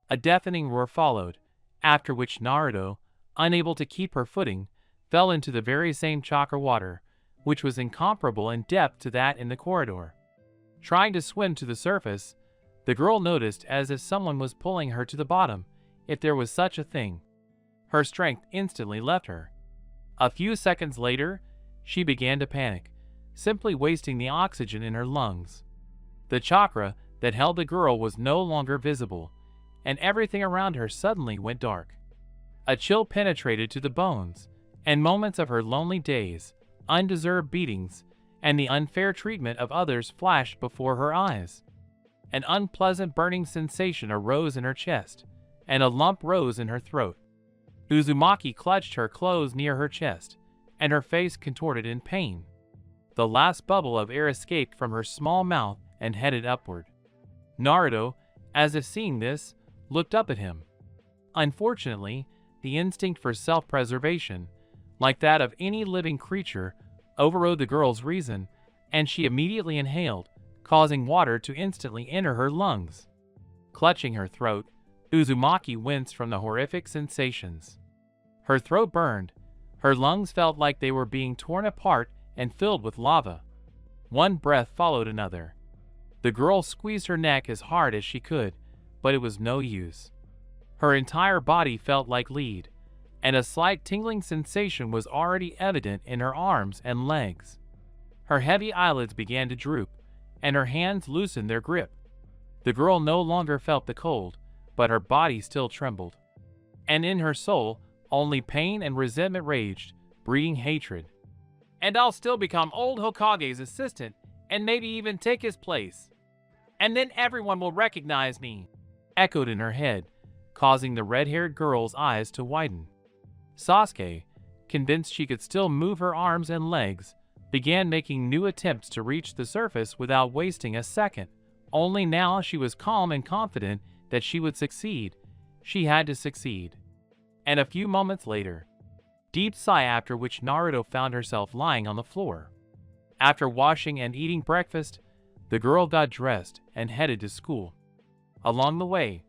A deafening roar followed, after which Naruto, unable to keep her footing, fell into the very same chakra water, which was incomparable in depth to that in the corridor. Trying to swim to the surface, the girl noticed as if someone was pulling her to the bottom, if there was such a thing. Her strength instantly left her. A few seconds later, she began to panic, simply wasting the oxygen in her lungs. The chakra that held the girl was no longer visible, and everything around her suddenly went dark. A chill penetrated to the bones, and moments of her lonely days, undeserved beatings, and the unfair treatment of others flashed before her eyes. An unpleasant burning sensation arose in her chest, and a lump rose in her throat. Uzumaki clutched her clothes near her chest, and her face contorted in pain. The last bubble of air escaped from her small mouth and headed upward. Naruto, as if seeing this, looked up at him. Unfortunately, the instinct for self-preservation, like that of any living creature, overrode the girl's reason, and she immediately inhaled, causing water to instantly enter her lungs. Clutching her throat, Uzumaki winced from the horrific sensations. Her throat burned. Her lungs felt like they were being torn apart and filled with lava. One breath followed another. The girl squeezed her neck as hard as she could, but it was no use. Her entire body felt like lead, and a slight tingling sensation was already evident in her arms and legs. Her heavy eyelids began to droop, and her hands loosened their grip. The girl no longer felt the cold, but her body still trembled. And in her soul, only pain and resentment raged, breeding hatred. "And I'll still become old Hokage's assistant, and maybe even take his place. And then everyone will recognize me," echoed in her head, causing the red-haired girl's eyes to widen. Sasuke, convinced she could still move her arms and legs, began making new attempts to reach the surface without wasting a second. Only now she was calm and confident that she would succeed. She had to succeed. And a few moments later, deep sigh, after which Naruto found herself lying on the floor. After washing and eating breakfast, the girl got dressed and headed to school. Along the way,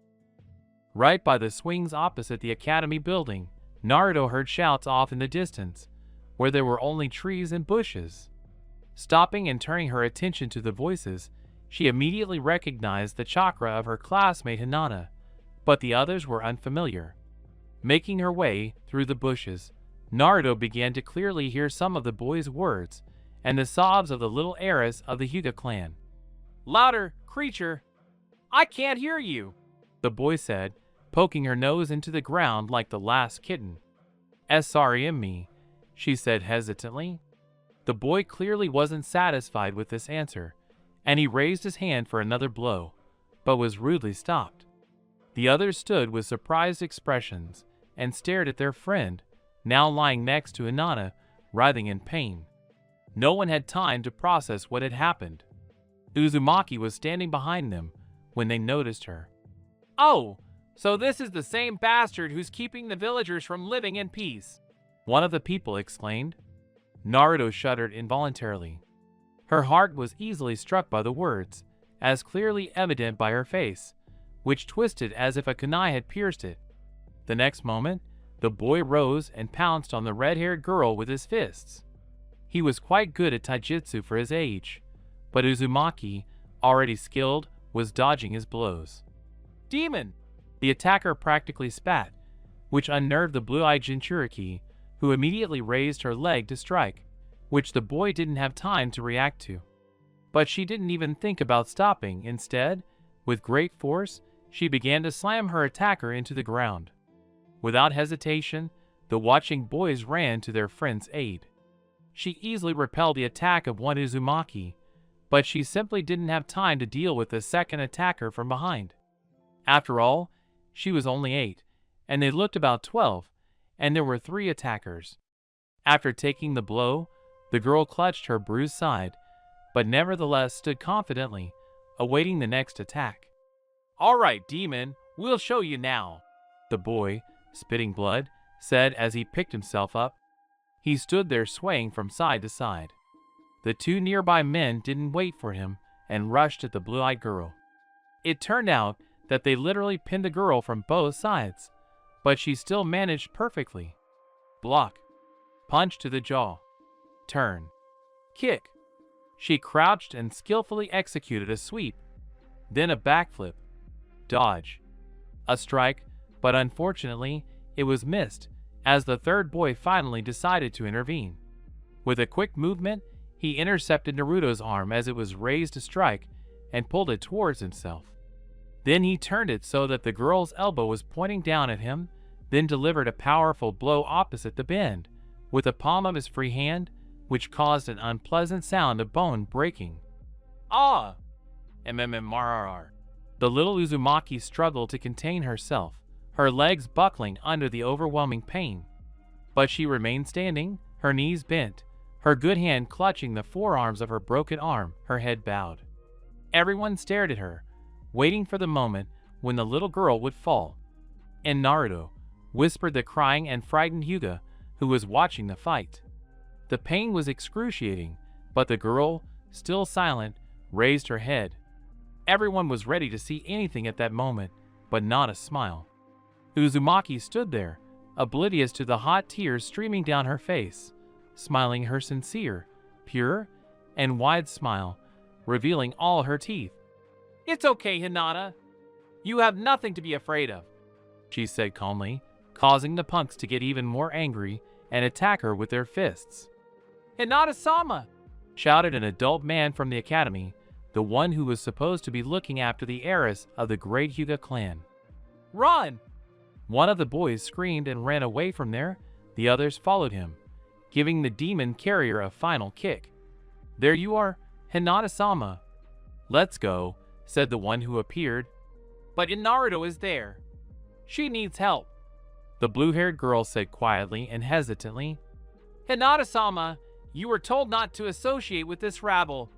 right by the swings opposite the academy building, Naruto heard shouts off in the distance, where there were only trees and bushes. Stopping and turning her attention to the voices, she immediately recognized the chakra of her classmate Hinata, but the others were unfamiliar. Making her way through the bushes, Naruto began to clearly hear some of the boys' words and the sobs of the little heiress of the Hyuga clan. "Louder, creature! I can't hear you," the boy said, poking her nose into the ground like the last kitten. "SRM," she said hesitantly. The boy clearly wasn't satisfied with this answer, and he raised his hand for another blow, but was rudely stopped. The others stood with surprised expressions and stared at their friend, now lying next to Hinata, writhing in pain. No one had time to process what had happened. Uzumaki was standing behind them when they noticed her. "Oh, so this is the same bastard who's keeping the villagers from living in peace," one of the people exclaimed. Naruto shuddered involuntarily. Her heart was easily struck by the words, as clearly evident by her face, which twisted as if a kunai had pierced it. The next moment, the boy rose and pounced on the red-haired girl with his fists. He was quite good at taijutsu for his age, but Uzumaki, already skilled, was dodging his blows. "Demon!" The attacker practically spat, which unnerved the blue-eyed Jinchuriki, who immediately raised her leg to strike, which the boy didn't have time to react to. But she didn't even think about stopping. Instead, with great force, she began to slam her attacker into the ground. Without hesitation, the watching boys ran to their friend's aid. She easily repelled the attack of one Uzumaki, but she simply didn't have time to deal with the second attacker from behind. After all, she was only 8, and they looked about 12, and there were 3 attackers. After taking the blow, the girl clutched her bruised side, but nevertheless stood confidently, awaiting the next attack. "All right, demon, we'll show you now," the boy, spitting blood, said as he picked himself up. He stood there swaying from side to side. The 2 nearby men didn't wait for him and rushed at the blue-eyed girl. It turned out that they literally pinned the girl from both sides, but she still managed perfectly. Block. Punch to the jaw. Turn. Kick. She crouched and skillfully executed a sweep, then a backflip. Dodge. A strike, but unfortunately, it was missed, as the third boy finally decided to intervene. With a quick movement, he intercepted Naruto's arm as it was raised to strike and pulled it towards himself. Then he turned it so that the girl's elbow was pointing down at him, then delivered a powerful blow opposite the bend, with the palm of his free hand, which caused an unpleasant sound of bone breaking. "Ah!" MMMRRR. The little Uzumaki struggled to contain herself, her legs buckling under the overwhelming pain. But she remained standing, her knees bent, her good hand clutching the forearms of her broken arm, her head bowed. Everyone stared at her, waiting for the moment when the little girl would fall. "And Naruto," whispered the crying and frightened Hyuga, who was watching the fight. The pain was excruciating, but the girl, still silent, raised her head. Everyone was ready to see anything at that moment, but not a smile. Uzumaki stood there, oblivious to the hot tears streaming down her face, smiling her sincere, pure, and wide smile, revealing all her teeth. "It's okay, Hinata. You have nothing to be afraid of," she said calmly, causing the punks to get even more angry and attack her with their fists. "Hinata-sama!" shouted an adult man from the academy, the one who was supposed to be looking after the heiress of the great Hyuga clan. "Run!" One of the boys screamed and ran away from there. The others followed him, giving the demon carrier a final kick. "There you are, Hinata-sama." "Let's go," said the one who appeared. "But Naruto is there. She needs help," the blue-haired girl said quietly and hesitantly. "Hinata-sama, you were told not to associate with this rabble.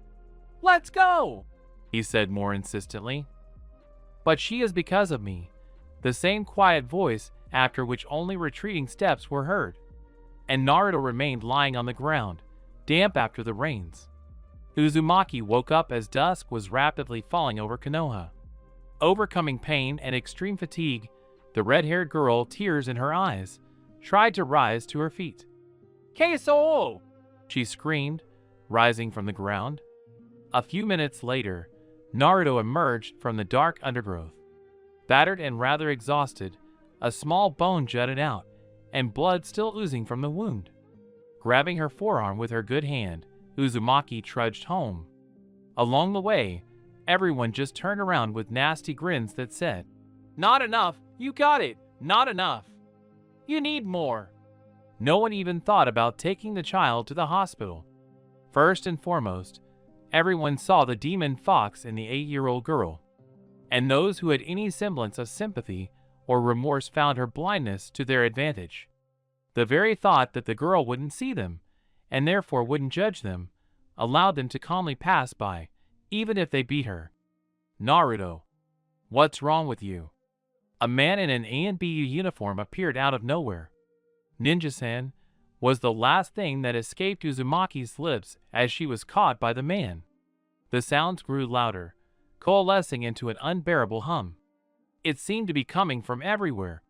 Let's go," he said more insistently. "But she is because of me," the same quiet voice, after which only retreating steps were heard. And Naruto remained lying on the ground, damp after the rains. Uzumaki woke up as dusk was rapidly falling over Konoha. Overcoming pain and extreme fatigue, the red-haired girl, tears in her eyes, tried to rise to her feet. "Keiso!" she screamed, rising from the ground. A few minutes later, Naruto emerged from the dark undergrowth. Battered and rather exhausted, a small bone jutted out, and blood still oozing from the wound. Grabbing her forearm with her good hand, Uzumaki trudged home. Along the way, everyone just turned around with nasty grins that said, "Not enough, you got it, not enough. You need more." No one even thought about taking the child to the hospital. First and foremost, everyone saw the demon fox in the 8-year-old girl, and those who had any semblance of sympathy or remorse found her blindness to their advantage. The very thought that the girl wouldn't see them, and therefore wouldn't judge them, allowed them to calmly pass by, even if they beat her. "Naruto, what's wrong with you?" A man in an A&BU uniform appeared out of nowhere. "Ninja-san, was the last thing that escaped Uzumaki's lips as she was caught by the man. The sounds grew louder, coalescing into an unbearable hum. It seemed to be coming from everywhere.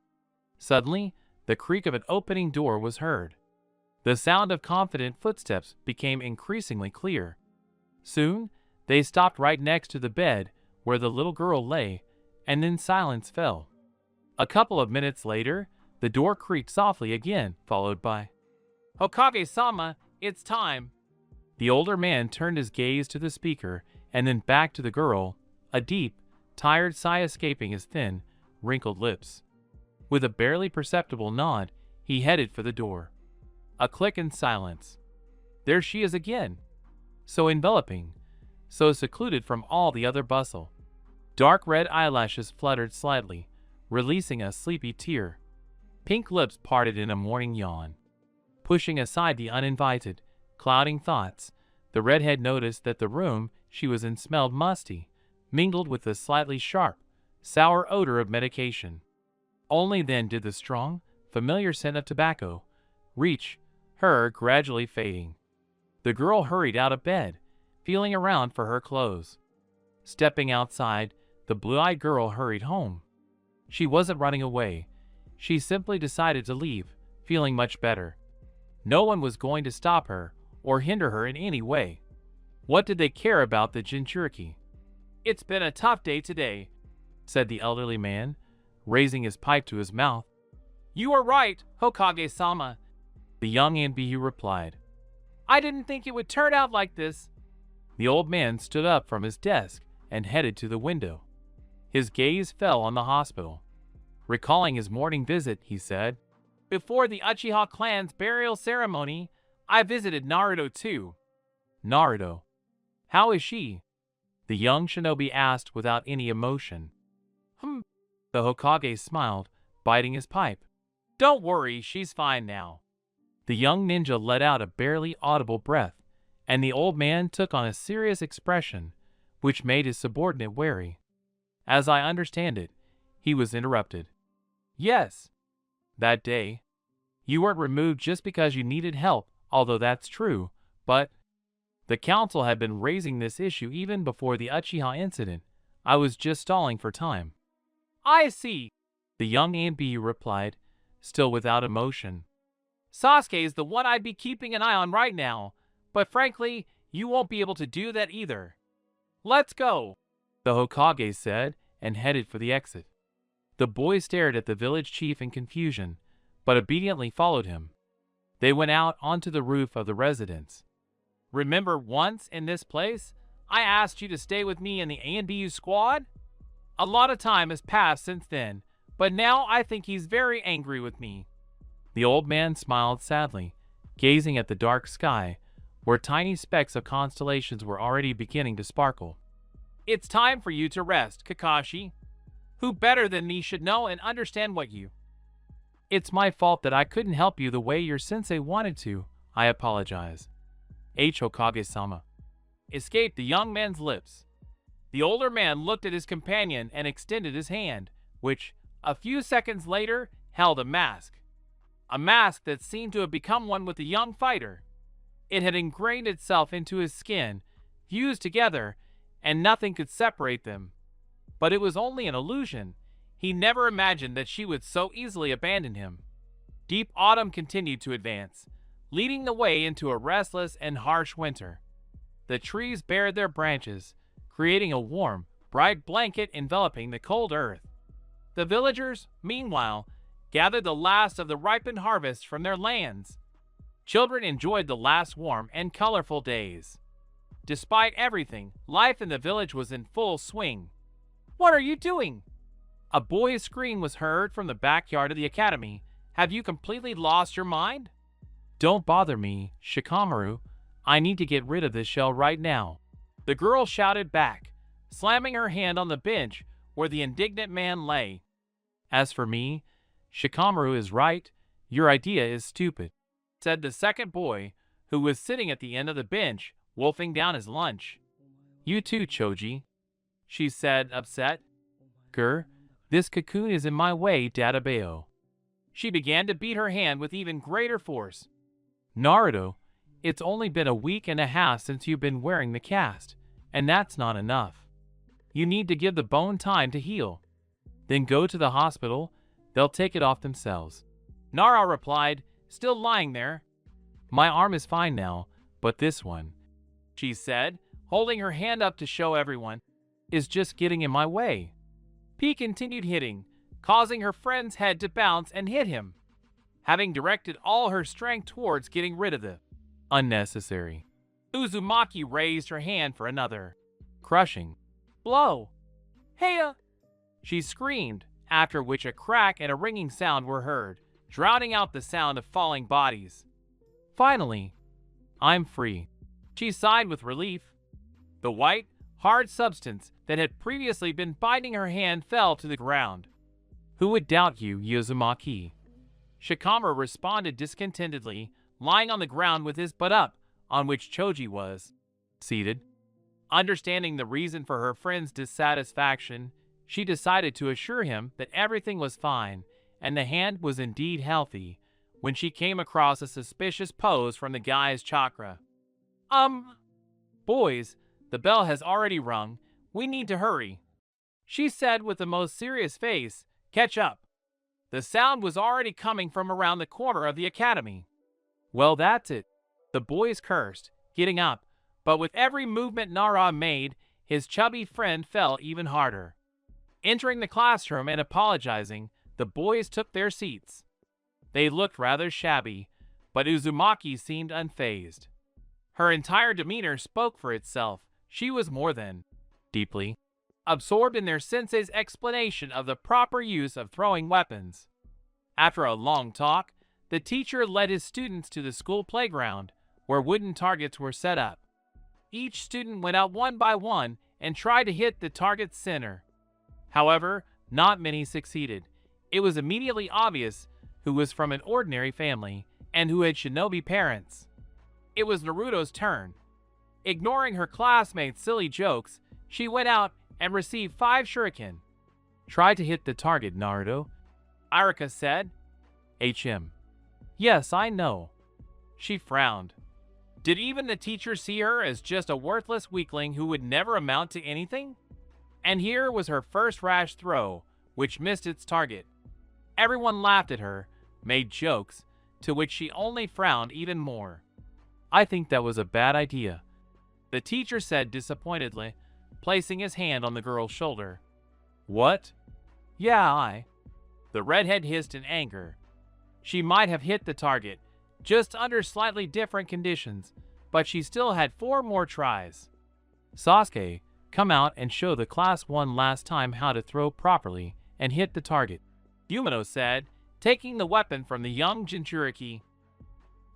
Suddenly, the creak of an opening door was heard. The sound of confident footsteps became increasingly clear. Soon, they stopped right next to the bed where the little girl lay, and then silence fell. A couple of minutes later, the door creaked softly again, followed by, "Hokage-sama, it's time." The older man turned his gaze to the speaker and then back to the girl, a deep, tired sigh escaping his thin, wrinkled lips. With a barely perceptible nod, he headed for the door. A click and silence. There she is again. So enveloping, so secluded from all the other bustle. Dark red eyelashes fluttered slightly, releasing a sleepy tear. Pink lips parted in a morning yawn. Pushing aside the uninvited, clouding thoughts, the redhead noticed that the room she was in smelled musty, mingled with the slightly sharp, sour odor of medication. Only then did the strong, familiar scent of tobacco reach her, gradually fading. The girl hurried out of bed, feeling around for her clothes. Stepping outside, the blue-eyed girl hurried home. She wasn't running away. She simply decided to leave, feeling much better. No one was going to stop her or hinder her in any way. What did they care about the Jinchuriki? "It's been a tough day today," said the elderly man, raising his pipe to his mouth. "You are right, Hokage-sama," the young Anbiyu replied. "I didn't think it would turn out like this." The old man stood up from his desk and headed to the window. His gaze fell on the hospital. Recalling his morning visit, he said, "Before the Uchiha clan's burial ceremony, I visited Naruto too." "Naruto? How is she?" the young shinobi asked without any emotion. The Hokage smiled, biting his pipe. "Don't worry, she's fine now." The young ninja let out a barely audible breath, and the old man took on a serious expression, which made his subordinate wary. As I understand it, he was interrupted. "Yes. That day, you weren't removed just because you needed help, although that's true, but the council had been raising this issue even before the Uchiha incident. I was just stalling for time." "I see," the young Anbiyu replied, still without emotion. "Sasuke is the one I'd be keeping an eye on right now, but frankly, you won't be able to do that either. Let's go," the Hokage said, and headed for the exit. The boys stared at the village chief in confusion, but obediently followed him. They went out onto the roof of the residence. "Remember once in this place, I asked you to stay with me in the ANBU squad? A lot of time has passed since then, but now I think he's very angry with me." The old man smiled sadly, gazing at the dark sky, where tiny specks of constellations were already beginning to sparkle. "It's time for you to rest, Kakashi. Who better than me should know and understand what you—" "It's my fault that I couldn't help you the way your sensei wanted to. I apologize." Hokage-sama escaped the young man's lips. The older man looked at his companion and extended his hand, which, a few seconds later, held a mask. A mask that seemed to have become one with the young fighter. It had ingrained itself into his skin, fused together, and nothing could separate them. But it was only an illusion. He never imagined that she would so easily abandon him. Deep autumn continued to advance, leading the way into a restless and harsh winter. The trees bared their branches, creating a warm, bright blanket enveloping the cold earth. The villagers, meanwhile, gathered the last of the ripened harvest from their lands. Children enjoyed the last warm and colorful days. Despite everything, life in the village was in full swing. "What are you doing?" A boy's scream was heard from the backyard of the academy. "Have you completely lost your mind?" "Don't bother me, Shikamaru. I need to get rid of this shell right now," the girl shouted back, slamming her hand on the bench where the indignant man lay. "As for me, Shikamaru is right. Your idea is stupid," said the second boy, who was sitting at the end of the bench, wolfing down his lunch. "You too, Choji," she said, upset. "Grr, this cocoon is in my way, Databeo." She began to beat her hand with even greater force. Naruto, it's only been a week and a half since you've been wearing the cast, and that's not enough. You need to give the bone time to heal. Then go to the hospital, they'll take it off themselves. Nara replied, still lying there. My arm is fine now, but this one, she said, holding her hand up to show everyone, is just getting in my way. P continued hitting, causing her friend's head to bounce and hit him, having directed all her strength towards getting rid of the unnecessary. Uzumaki raised her hand for another crushing blow. Heya! She screamed, after which a crack and a ringing sound were heard, drowning out the sound of falling bodies. Finally, I'm free. She sighed with relief. The white, hard substance that had previously been binding her hand fell to the ground. Who would doubt you, Uzumaki? Shikamaru responded discontentedly, lying on the ground with his butt up, on which Choji was seated. Understanding the reason for her friend's dissatisfaction, she decided to assure him that everything was fine and the hand was indeed healthy when she came across a suspicious pose from the guy's chakra. Boys, the bell has already rung. We need to hurry, she said with the most serious face. Catch up. The sound was already coming from around the corner of the academy. Well, that's it, the boys cursed, getting up, but with every movement Nara made, his chubby friend fell even harder. Entering the classroom and apologizing, the boys took their seats. They looked rather shabby, but Uzumaki seemed unfazed. Her entire demeanor spoke for itself. She was more than deeply absorbed in their sensei's explanation of the proper use of throwing weapons. After a long talk, the teacher led his students to the school playground, where wooden targets were set up. Each student went out one by one and tried to hit the target's center. However, not many succeeded. It was immediately obvious who was from an ordinary family and who had shinobi parents. It was Naruto's turn. Ignoring her classmates' silly jokes, she went out and received 5 shuriken. Try to hit the target, Naruto, Arika said. Yes, I know. She frowned. Did even the teacher see her as just a worthless weakling who would never amount to anything? And here was her first rash throw, which missed its target. Everyone laughed at her, made jokes, to which she only frowned even more. I think that was a bad idea, the teacher said disappointedly, placing his hand on the girl's shoulder. What? Yeah, the redhead hissed in anger. She might have hit the target, just under slightly different conditions, but she still had 4 more tries. Sasuke, come out and show the class one last time how to throw properly and hit the target, Yumino said, taking the weapon from the young Jinchuriki.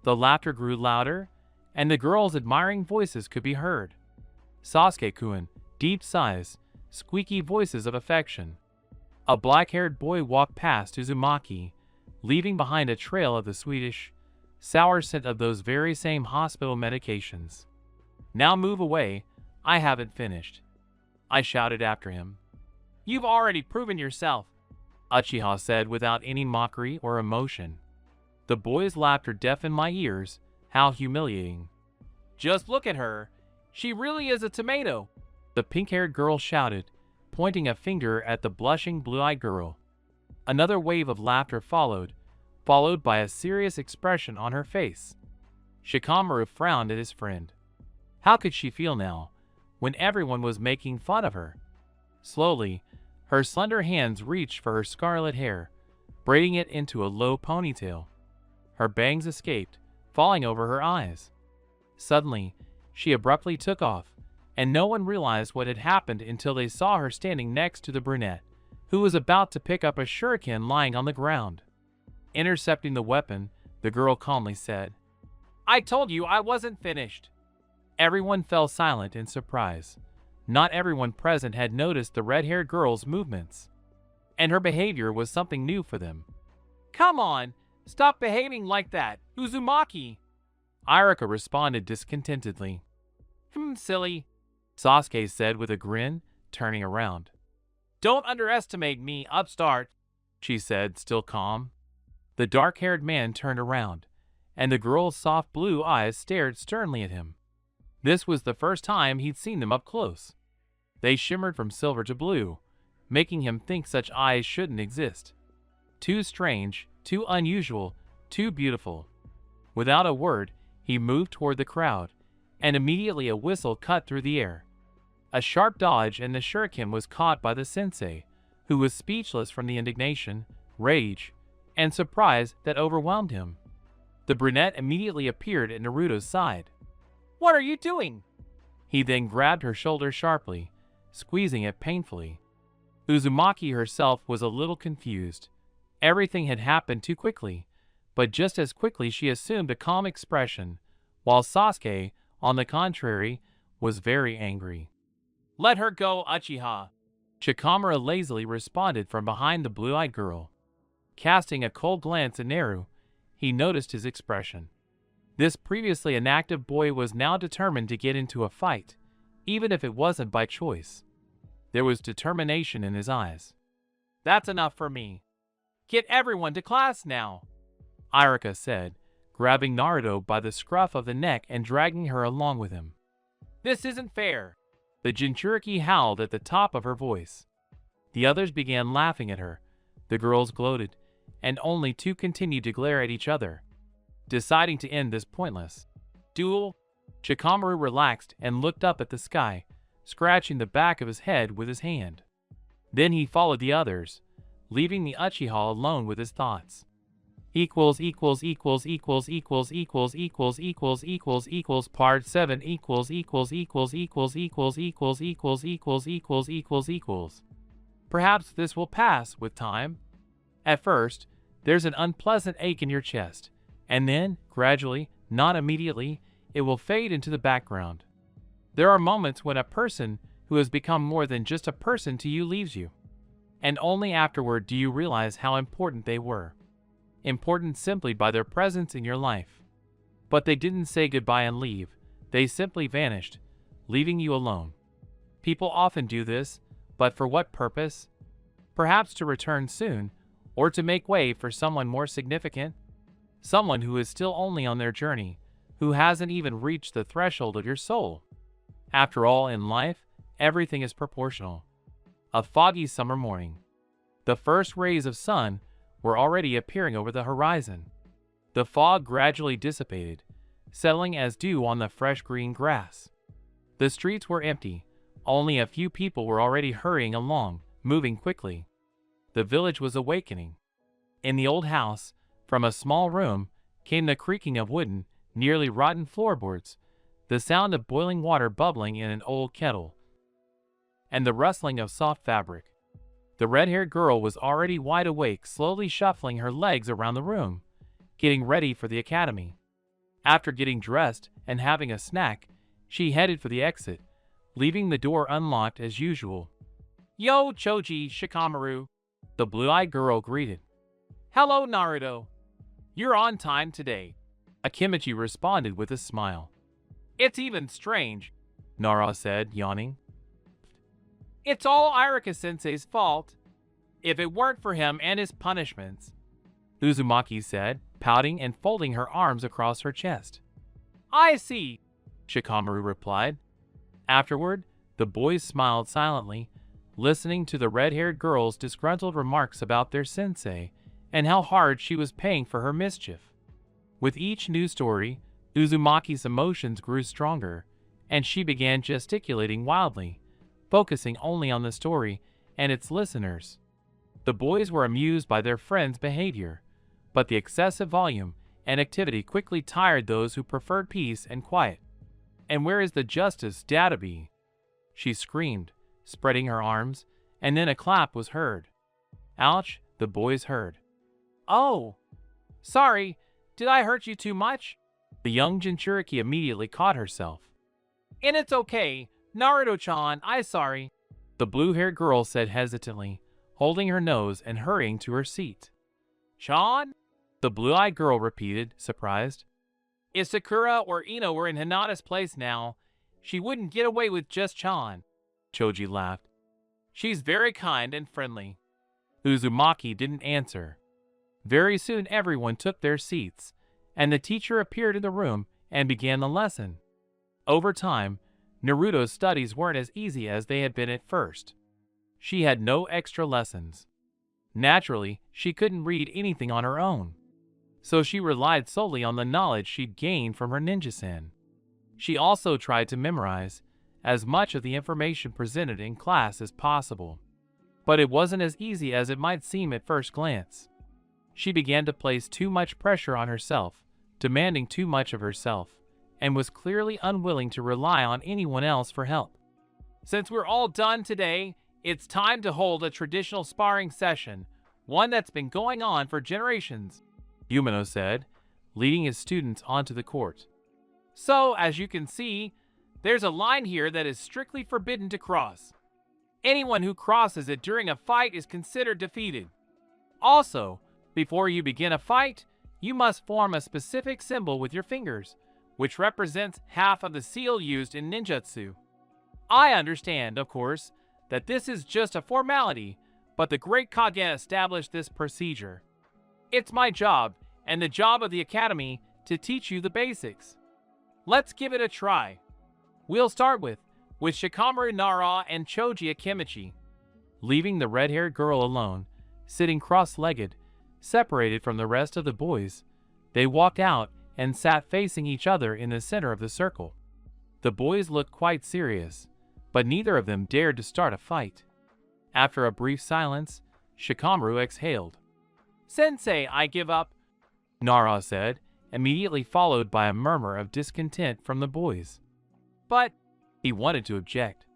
The laughter grew louder, and the girls' admiring voices could be heard. Sasuke-kun, deep sighs, squeaky voices of affection. A black-haired boy walked past Uzumaki, leaving behind a trail of the Swedish, sour scent of those very same hospital medications. Now move away, I haven't finished, I shouted after him. You've already proven yourself, Uchiha said without any mockery or emotion. The boy's laughter deafened my ears. How humiliating. Just look at her. She really is a tomato, the pink-haired girl shouted, pointing a finger at the blushing blue-eyed girl. Another wave of laughter followed by a serious expression on her face. Shikamaru frowned at his friend. How could she feel now, when everyone was making fun of her? Slowly, her slender hands reached for her scarlet hair, braiding it into a low ponytail. Her bangs escaped, falling over her eyes. Suddenly, she abruptly took off, and no one realized what had happened until they saw her standing next to the brunette, who was about to pick up a shuriken lying on the ground. Intercepting the weapon, the girl calmly said, I told you I wasn't finished. Everyone fell silent in surprise. Not everyone present had noticed the red-haired girl's movements, and her behavior was something new for them. Come on, stop behaving like that, Uzumaki, Arika responded discontentedly. Silly, Sasuke said with a grin, turning around. Don't underestimate me, upstart, she said, still calm. The dark-haired man turned around, and the girl's soft blue eyes stared sternly at him. This was the first time he'd seen them up close. They shimmered from silver to blue, making him think such eyes shouldn't exist. Too strange, too unusual, too beautiful. Without a word, he moved toward the crowd, and immediately a whistle cut through the air. A sharp dodge and the shuriken was caught by the sensei, who was speechless from the indignation, rage, and surprise that overwhelmed him. The brunette immediately appeared at Naruto's side. "What are you doing?" He then grabbed her shoulder sharply, squeezing it painfully. Uzumaki herself was a little confused. Everything had happened too quickly, but just as quickly she assumed a calm expression, while Sasuke, on the contrary, was very angry. "Let her go, Uchiha!" Shikamaru lazily responded from behind the blue-eyed girl. Casting a cold glance at Naru, he noticed his expression. This previously inactive boy was now determined to get into a fight, even if it wasn't by choice. There was determination in his eyes. "That's enough for me. Get everyone to class now," Iruka said, grabbing Naruto by the scruff of the neck and dragging her along with him. "This isn't fair." The Jinchuriki howled at the top of her voice. The others began laughing at her. The girls gloated, and only two continued to glare at each other. Deciding to end this pointless duel, Shikamaru relaxed and looked up at the sky, scratching the back of his head with his hand. Then he followed the others, leaving the Uchiha alone with his thoughts. Part 7 Perhaps this will pass with time. At first, there's an unpleasant ache in your chest, and then, gradually, not immediately, it will fade into the background. There are moments when a person who has become more than just a person to you leaves you, and only afterward do you realize how important they were. Important simply by their presence in your life. But they didn't say goodbye and leave, they simply vanished, leaving you alone. People often do this, but for what purpose? Perhaps to return soon, or to make way for someone more significant. Someone who is still only on their journey, who hasn't even reached the threshold of your soul. After all, in life, everything is proportional. A foggy summer morning. The first rays of sun were already appearing over the horizon. The fog gradually dissipated, settling as dew on the fresh green grass. The streets were empty. Only a few people were already hurrying along, moving quickly. The village was awakening. In the old house, from a small room, came the creaking of wooden, nearly rotten floorboards, the sound of boiling water bubbling in an old kettle, and the rustling of soft fabric. The red-haired girl was already wide awake, slowly shuffling her legs around the room, getting ready for the academy. After getting dressed and having a snack, she headed for the exit, leaving the door unlocked as usual. "Yo, Choji, Shikamaru," the blue-eyed girl greeted. "Hello, Naruto. You're on time today," Akimichi responded with a smile. "It's even strange," Nara said, yawning. "It's all Iruka-sensei's fault. If it weren't for him and his punishments," Uzumaki said, pouting and folding her arms across her chest. "I see," Shikamaru replied. Afterward, the boys smiled silently, listening to the red-haired girl's disgruntled remarks about their sensei and how hard she was paying for her mischief. With each new story, Uzumaki's emotions grew stronger, and she began gesticulating wildly, focusing only on the story and its listeners. The boys were amused by their friend's behavior, but the excessive volume and activity quickly tired those who preferred peace and quiet. "And where is the justice Databe?" she screamed, spreading her arms, and then a clap was heard. "Ouch," the boys heard. "Oh, sorry, did I hurt you too much?" The young Jinchuriki immediately caught herself. "And it's okay, Naruto-chan, I'm sorry," the blue-haired girl said hesitantly, holding her nose and hurrying to her seat. "Chan?" the blue-eyed girl repeated, surprised. "If Sakura or Ino were in Hinata's place now, she wouldn't get away with just Chan," Choji laughed. "She's very kind and friendly." Uzumaki didn't answer. Very soon everyone took their seats, and the teacher appeared in the room and began the lesson. Over time, Naruto's studies weren't as easy as they had been at first. She had no extra lessons. Naturally, she couldn't read anything on her own, so she relied solely on the knowledge she'd gained from her ninja-sen. She also tried to memorize as much of the information presented in class as possible, but it wasn't as easy as it might seem at first glance. She began to place too much pressure on herself, demanding too much of herself, and was clearly unwilling to rely on anyone else for help. Since we're all done today, it's time to hold a traditional sparring session, one that's been going on for generations, Yumino said, leading his students onto the court. So, as you can see, there's a line here that is strictly forbidden to cross. Anyone who crosses it during a fight is considered defeated. Also, before you begin a fight, you must form a specific symbol with your fingers, which represents half of the seal used in ninjutsu. I understand, of course, that this is just a formality, but the great Kage established this procedure. It's my job, and the job of the academy, to teach you the basics. Let's give it a try. We'll start with Shikamaru Nara and Choji Akimichi. Leaving the red-haired girl alone, sitting cross-legged, separated from the rest of the boys, they walked out and sat facing each other in the center of the circle. The boys looked quite serious, but neither of them dared to start a fight. After a brief silence, Shikamaru exhaled. "Sensei, I give up," Nara said, immediately followed by a murmur of discontent from the boys. But he wanted to object.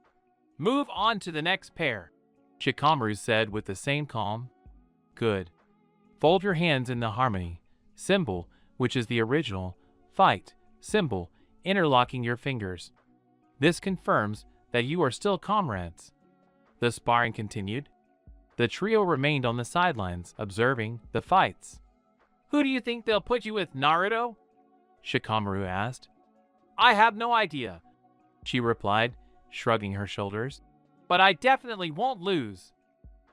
"Move on to the next pair," Shikamaru said with the same calm. "Good. Fold your hands in the harmony symbol, which is the original fight symbol, interlocking your fingers. This confirms that you are still comrades." The sparring continued. The trio remained on the sidelines, observing the fights. "Who do you think they'll put you with, Naruto?" Shikamaru asked. "I have no idea," she replied, shrugging her shoulders. "But I definitely won't lose."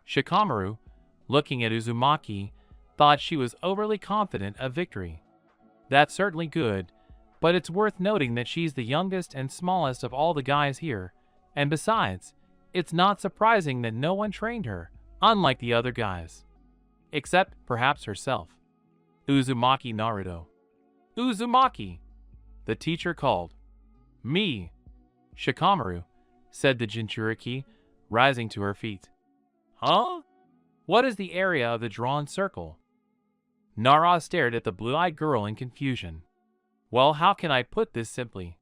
Shikamaru, looking at Uzumaki, thought she was overly confident of victory. That's certainly good, but it's worth noting that she's the youngest and smallest of all the guys here, and besides, it's not surprising that no one trained her, unlike the other guys. Except perhaps herself. Uzumaki Naruto. "Uzumaki!" the teacher called. "Me!" Shikamaru, said the Jinchuriki, rising to her feet. "Huh? What is the area of the drawn circle?" Nara stared at the blue-eyed girl in confusion. "Well, how can I put this simply?"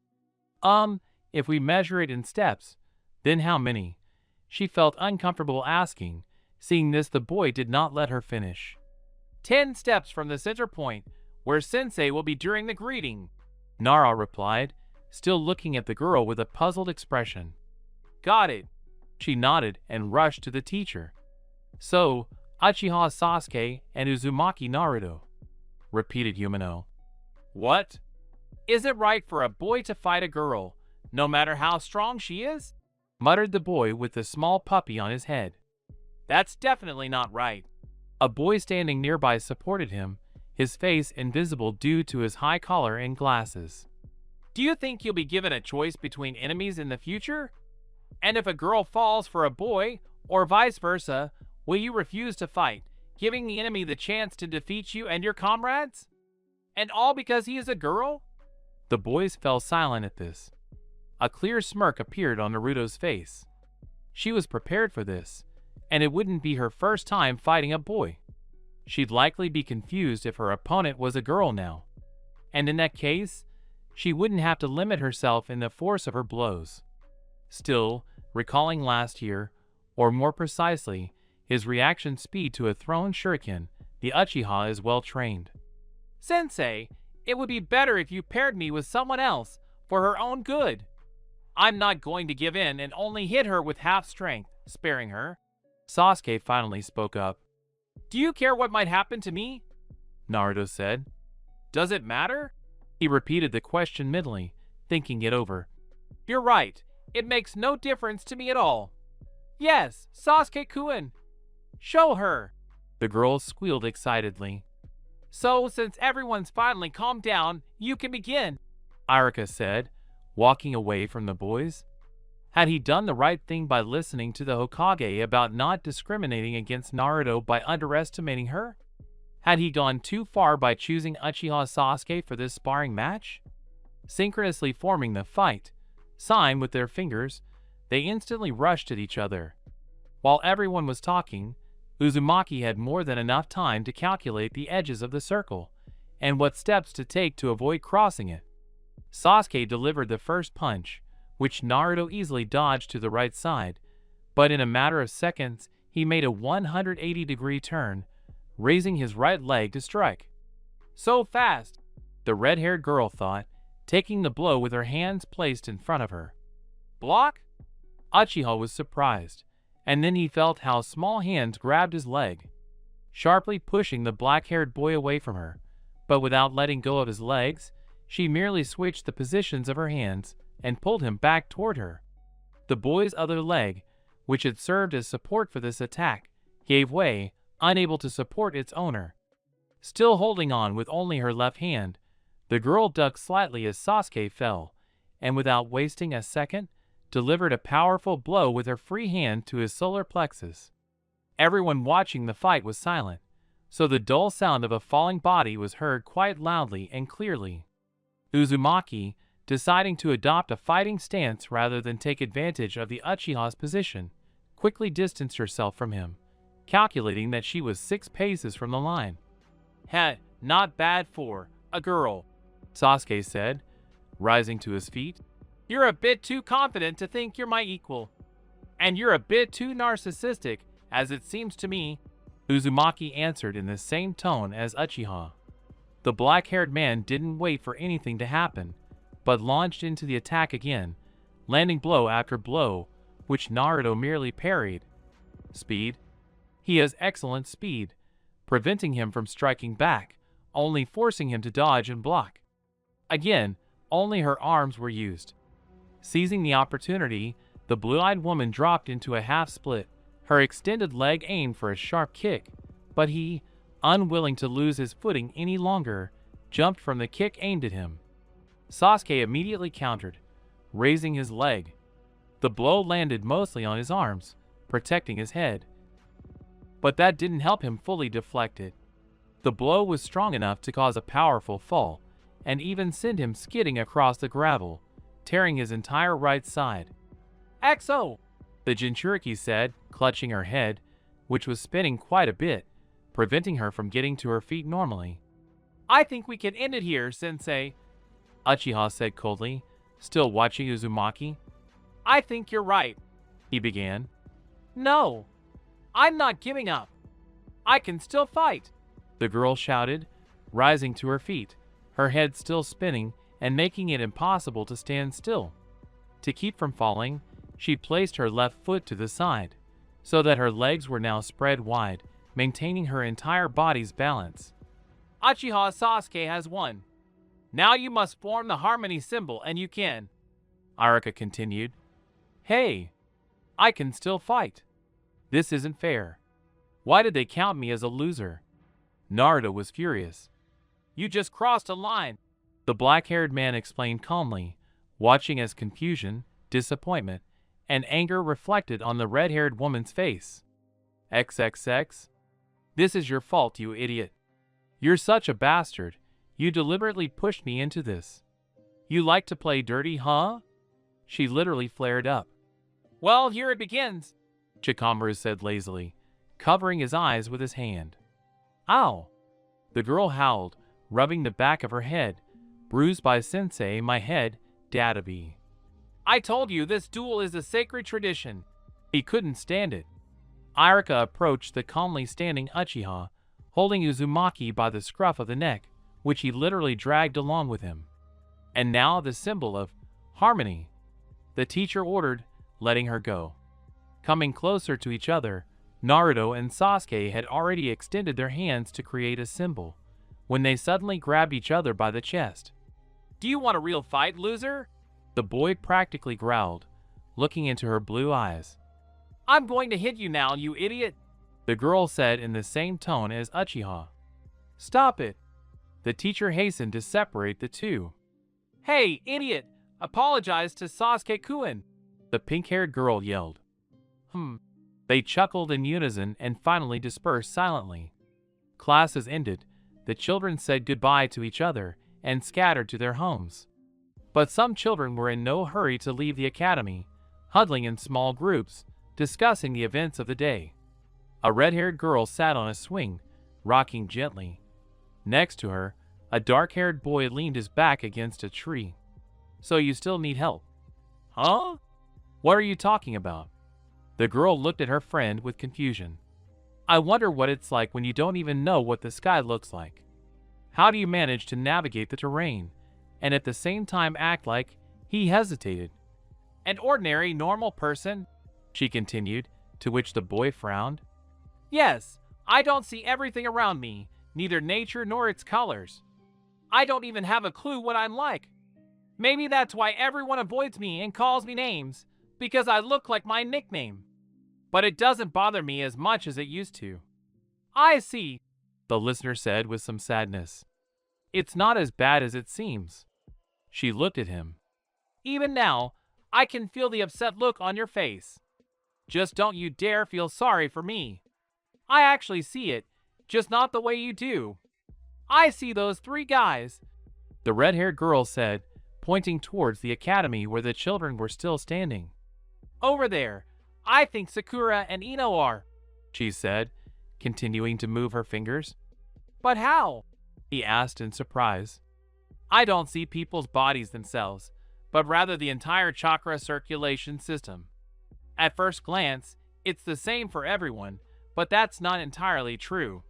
If we measure it in steps, then how many?" She felt uncomfortable asking. Seeing this, the boy did not let her finish. 10 steps from the center point, where Sensei will be during the greeting," Nara replied, still looking at the girl with a puzzled expression. "Got it." She nodded and rushed to the teacher. "So, Uchiha Sasuke and Uzumaki Naruto," repeated Yumino. "What? Is it right for a boy to fight a girl, no matter how strong she is?" muttered the boy with the small puppy on his head. "That's definitely not right." A boy standing nearby supported him, his face invisible due to his high collar and glasses. "Do you think you'll be given a choice between enemies in the future? And if a girl falls for a boy, or vice versa, will you refuse to fight, giving the enemy the chance to defeat you and your comrades? And all because he is a girl?" The boys fell silent at this. A clear smirk appeared on Naruto's face. She was prepared for this, and it wouldn't be her first time fighting a boy. She'd likely be confused if her opponent was a girl now, and in that case, she wouldn't have to limit herself in the force of her blows. Still, recalling last year, or more precisely, his reaction speed to a thrown shuriken, the Uchiha is well trained. "Sensei, it would be better if you paired me with someone else, for her own good. I'm not going to give in and only hit her with half strength, sparing her." Sasuke finally spoke up. "Do you care what might happen to me?" Naruto said. "Does it matter?" He repeated the question mentally, thinking it over. "You're right. It makes no difference to me at all." "Yes, Sasuke-kun! Show her!" The girl squealed excitedly. So, since everyone's finally calmed down, you can begin, Arika said, walking away from the boys. Had he done the right thing by listening to the Hokage about not discriminating against Naruto by underestimating her? Had he gone too far by choosing Uchiha Sasuke for this sparring match? Synchronously forming the fight sign with their fingers, they instantly rushed at each other. While everyone was talking, Uzumaki had more than enough time to calculate the edges of the circle and what steps to take to avoid crossing it. Sasuke delivered the first punch, which Naruto easily dodged to the right side, but in a matter of seconds he made a 180-degree turn, raising his right leg to strike. So fast, the red-haired girl thought, taking the blow with her hands placed in front of her. Block? Uchiha was surprised, and then he felt how small hands grabbed his leg, sharply pushing the black-haired boy away from her. But without letting go of his legs, she merely switched the positions of her hands and pulled him back toward her. The boy's other leg, which had served as support for this attack, gave way, unable to support its owner. Still holding on with only her left hand, the girl ducked slightly as Sasuke fell, and without wasting a second, delivered a powerful blow with her free hand to his solar plexus. Everyone watching the fight was silent, so the dull sound of a falling body was heard quite loudly and clearly. Uzumaki, deciding to adopt a fighting stance rather than take advantage of the Uchiha's position, quickly distanced herself from him, calculating that she was 6 paces from the line. "Heh, not bad for a girl," Sasuke said, rising to his feet. "You're a bit too confident to think you're my equal. And you're a bit too narcissistic, as it seems to me," Uzumaki answered in the same tone as Uchiha. The black-haired man didn't wait for anything to happen, but launched into the attack again, landing blow after blow, which Naruto merely parried. Speed? He has excellent speed, preventing him from striking back, only forcing him to dodge and block. Again, only her arms were used. Seizing the opportunity, the blue-eyed woman dropped into a half-split, her extended leg aimed for a sharp kick, but he, unwilling to lose his footing any longer, jumped from the kick aimed at him. Sasuke immediately countered, raising his leg. The blow landed mostly on his arms, protecting his head. But that didn't help him fully deflect it. The blow was strong enough to cause a powerful fall, and even send him skidding across the gravel, tearing his entire right side. "Exo!" the Jinchuriki said, clutching her head, which was spinning quite a bit, preventing her from getting to her feet normally. "I think we can end it here, Sensei," Uchiha said coldly, still watching Uzumaki. "I think you're right," he began. "No, I'm not giving up. I can still fight," the girl shouted, rising to her feet, her head still spinning and making it impossible to stand still. To keep from falling, she placed her left foot to the side, so that her legs were now spread wide, maintaining her entire body's balance. "Uchiha Sasuke has won. Now you must form the harmony symbol, and you can," Arika continued. "Hey, I can still fight. This isn't fair. Why did they count me as a loser?" Naruto was furious. "You just crossed a line," the black-haired man explained calmly, watching as confusion, disappointment, and anger reflected on the red-haired woman's face. "XXX? This is your fault, you idiot. You're such a bastard. You deliberately pushed me into this. You like to play dirty, huh?" She literally flared up. "Well, here it begins," Chikamaru said lazily, covering his eyes with his hand. "Ow!" the girl howled, rubbing the back of her head. "Bruised by Sensei, my head, Dadabi. I told you this duel is a sacred tradition." He couldn't stand it. Arika approached the calmly standing Uchiha, holding Uzumaki by the scruff of the neck, which he literally dragged along with him. "And now the symbol of harmony," the teacher ordered, letting her go. Coming closer to each other, Naruto and Sasuke had already extended their hands to create a symbol, when they suddenly grabbed each other by the chest. "Do you want a real fight, loser?" the boy practically growled, looking into her blue eyes. "I'm going to hit you now, you idiot," the girl said in the same tone as Uchiha. "Stop it," The teacher hastened to separate the two. "Hey, idiot! Apologize to Sasuke-kun!" the pink-haired girl yelled. They chuckled in unison and finally dispersed silently. Classes ended. The children said goodbye to each other and scattered to their homes. But some children were in no hurry to leave the academy, huddling in small groups, discussing the events of the day. A red-haired girl sat on a swing, rocking gently. Next to her, a dark-haired boy leaned his back against a tree. "So you still need help?" "Huh? What are you talking about?" The girl looked at her friend with confusion. "I wonder what it's like when you don't even know what the sky looks like. How do you manage to navigate the terrain, and at the same time act like..." He hesitated. "An ordinary, normal person," she continued, to which the boy frowned. "Yes, I don't see everything around me, neither nature nor its colors. I don't even have a clue what I'm like. Maybe that's why everyone avoids me and calls me names, because I look like my nickname. But it doesn't bother me as much as it used to." "I see," the listener said with some sadness. "It's not as bad as it seems." She looked at him. "Even now, I can feel the upset look on your face. Just don't you dare feel sorry for me. I actually see it, just not the way you do. I see those three guys," the red-haired girl said, pointing towards the academy where the children were still standing. "Over there. I think Sakura and Ino are," she said, continuing to move her fingers. "But how?" he asked in surprise. "I don't see people's bodies themselves, but rather the entire chakra circulation system. At first glance, it's the same for everyone, but that's not entirely true.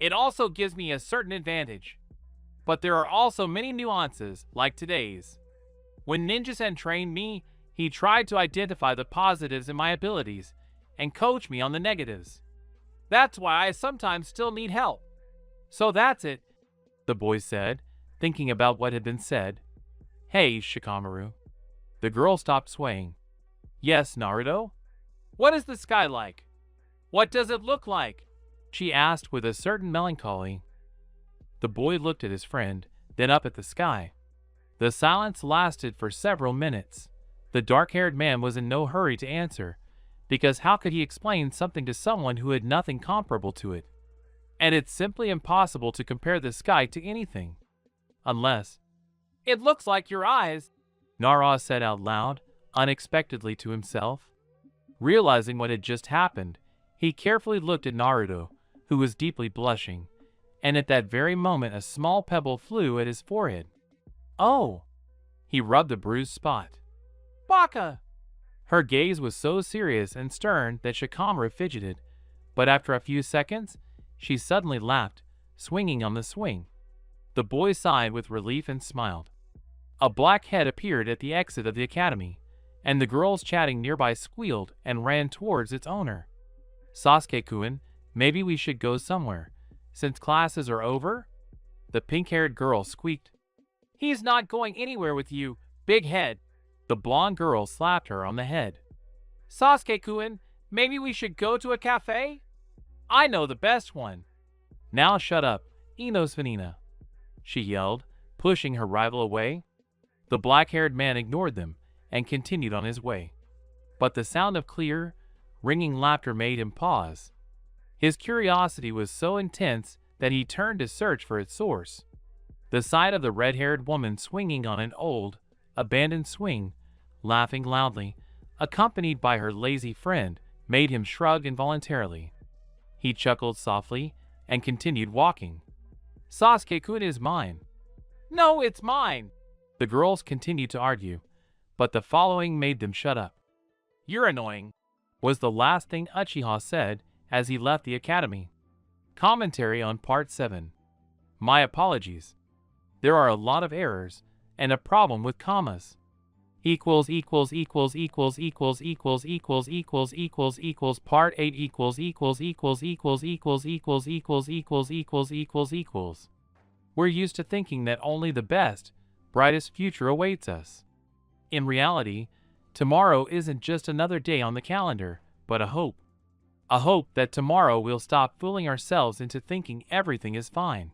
It also gives me a certain advantage. But there are also many nuances, like today's. When Ninja-san trained me, he tried to identify the positives in my abilities and coach me on the negatives. That's why I sometimes still need help." "So that's it," the boy said, thinking about what had been said. "Hey, Shikamaru." The girl stopped swaying. "Yes, Naruto?" "What is the sky like? What does it look like?" she asked with a certain melancholy. The boy looked at his friend, then up at the sky. The silence lasted for several minutes. The dark-haired man was in no hurry to answer, because how could he explain something to someone who had nothing comparable to it? And it's simply impossible to compare the sky to anything. Unless... "It looks like your eyes," Nara said out loud, unexpectedly to himself. Realizing what had just happened, he carefully looked at Naruto, who was deeply blushing, and at that very moment a small pebble flew at his forehead. "Oh!" He rubbed the bruised spot. "Baka!" Her gaze was so serious and stern that Shikamaru fidgeted, but after a few seconds, she suddenly laughed, swinging on the swing. The boy sighed with relief and smiled. A black head appeared at the exit of the academy, and the girls chatting nearby squealed and ran towards its owner. "Sasuke-kun, maybe we should go somewhere, since classes are over?" the pink-haired girl squeaked. "He's not going anywhere with you, big head." The blonde girl slapped her on the head. "Sasuke-kun, maybe we should go to a cafe? I know the best one." "Now shut up, Inosfanina," she yelled, pushing her rival away. The black-haired man ignored them and continued on his way. But the sound of clear, ringing laughter made him pause. His curiosity was so intense that he turned to search for its source. The sight of the red-haired woman swinging on an old, abandoned swing, laughing loudly, accompanied by her lazy friend, made him shrug involuntarily. He chuckled softly and continued walking. "Sasuke-kun is mine." "No, it's mine." The girls continued to argue, but the following made them shut up. "You're annoying," was the last thing Uchiha said as he left the academy. Commentary on Part 7. My apologies. There are a lot of errors and a problem with commas. Equals equals equals equals equals equals equals equals equals equals part 8 equals equals equals equals equals equals equals equals equals equals equals. We're used to thinking that only the best, brightest future awaits us. In reality, tomorrow isn't just another day on the calendar, but a hope. A hope that tomorrow we'll stop fooling ourselves into thinking everything is fine.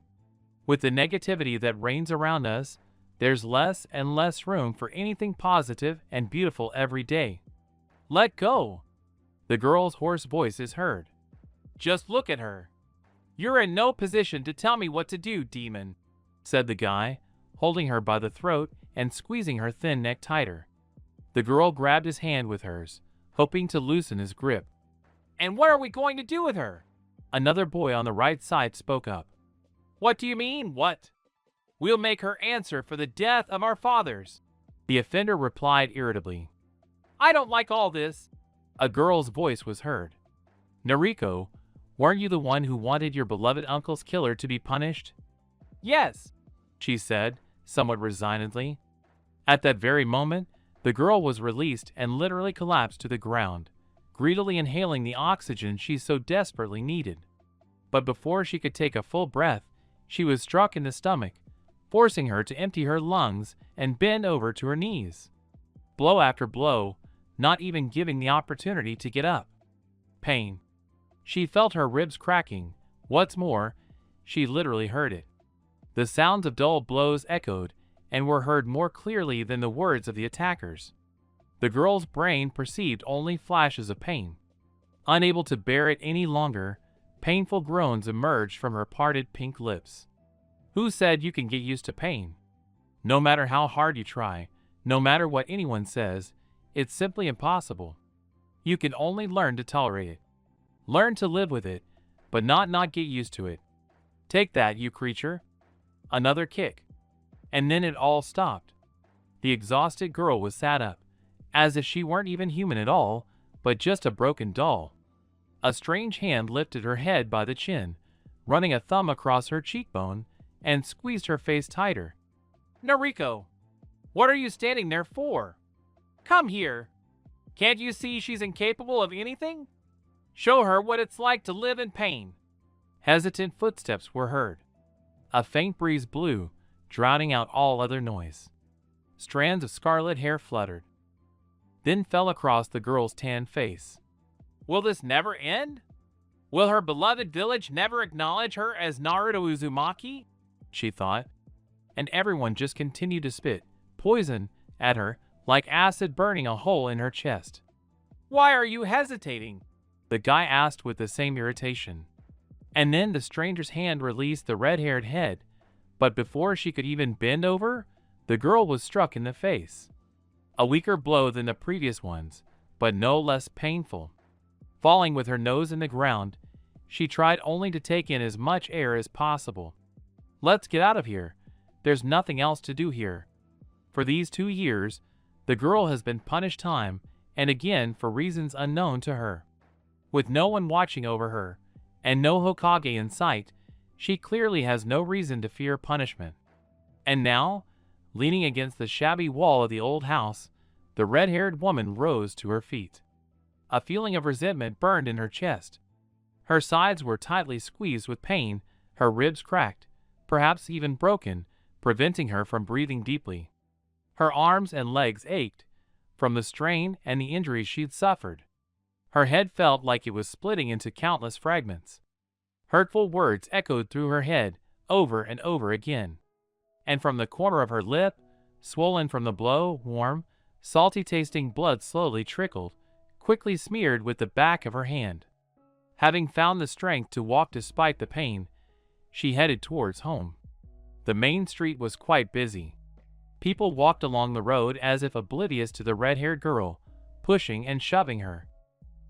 With the negativity that reigns around us, there's less and less room for anything positive and beautiful every day. Let go. The girl's hoarse voice is heard. Just look at her. You're in no position to tell me what to do, demon, said the guy, holding her by the throat and squeezing her thin neck tighter. The girl grabbed his hand with hers, hoping to loosen his grip. And what are we going to do with her? Another boy on the right side spoke up. What do you mean, what? We'll make her answer for the death of our fathers, the offender replied irritably. I don't like all this. A girl's voice was heard. Naruto, weren't you the one who wanted your beloved uncle's killer to be punished? Yes, she said, somewhat resignedly. At that very moment, the girl was released and literally collapsed to the ground, greedily inhaling the oxygen she so desperately needed. But before she could take a full breath, she was struck in the stomach, forcing her to empty her lungs and bend over to her knees. Blow after blow, not even giving the opportunity to get up. Pain. She felt her ribs cracking. What's more, she literally heard it. The sounds of dull blows echoed and were heard more clearly than the words of the attackers. The girl's brain perceived only flashes of pain. Unable to bear it any longer, painful groans emerged from her parted pink lips. Who said you can get used to pain? No matter how hard you try, no matter what anyone says, it's simply impossible. You can only learn to tolerate it. Learn to live with it, but not get used to it. Take that, you creature. Another kick. And then it all stopped. The exhausted girl was sat up, as if she weren't even human at all, but just a broken doll. A strange hand lifted her head by the chin, running a thumb across her cheekbone, and squeezed her face tighter. Naruto, what are you standing there for? Come here. Can't you see she's incapable of anything? Show her what it's like to live in pain. Hesitant footsteps were heard. A faint breeze blew, drowning out all other noise. Strands of scarlet hair fluttered, then fell across the girl's tanned face. Will this never end? Will her beloved village never acknowledge her as Naruto Uzumaki? She thought. And everyone just continued to spit poison at her, like acid burning a hole in her chest. Why are you hesitating? The guy asked with the same irritation. And then the stranger's hand released the red-haired head, but before she could even bend over, the girl was struck in the face. A weaker blow than the previous ones, but no less painful. Falling with her nose in the ground, she tried only to take in as much air as possible. Let's get out of here. There's nothing else to do here. For these 2 years, the girl has been punished time and again for reasons unknown to her. With no one watching over her, and no Hokage in sight, she clearly has no reason to fear punishment. And now, leaning against the shabby wall of the old house, the red-haired woman rose to her feet. A feeling of resentment burned in her chest. Her sides were tightly squeezed with pain, her ribs cracked, perhaps even broken, preventing her from breathing deeply. Her arms and legs ached from the strain and the injuries she'd suffered. Her head felt like it was splitting into countless fragments. Hurtful words echoed through her head over and over again. And from the corner of her lip, swollen from the blow, warm, salty-tasting blood slowly trickled, quickly smeared with the back of her hand. Having found the strength to walk despite the pain, she headed towards home. The main street was quite busy. People walked along the road as if oblivious to the red-haired girl, pushing and shoving her.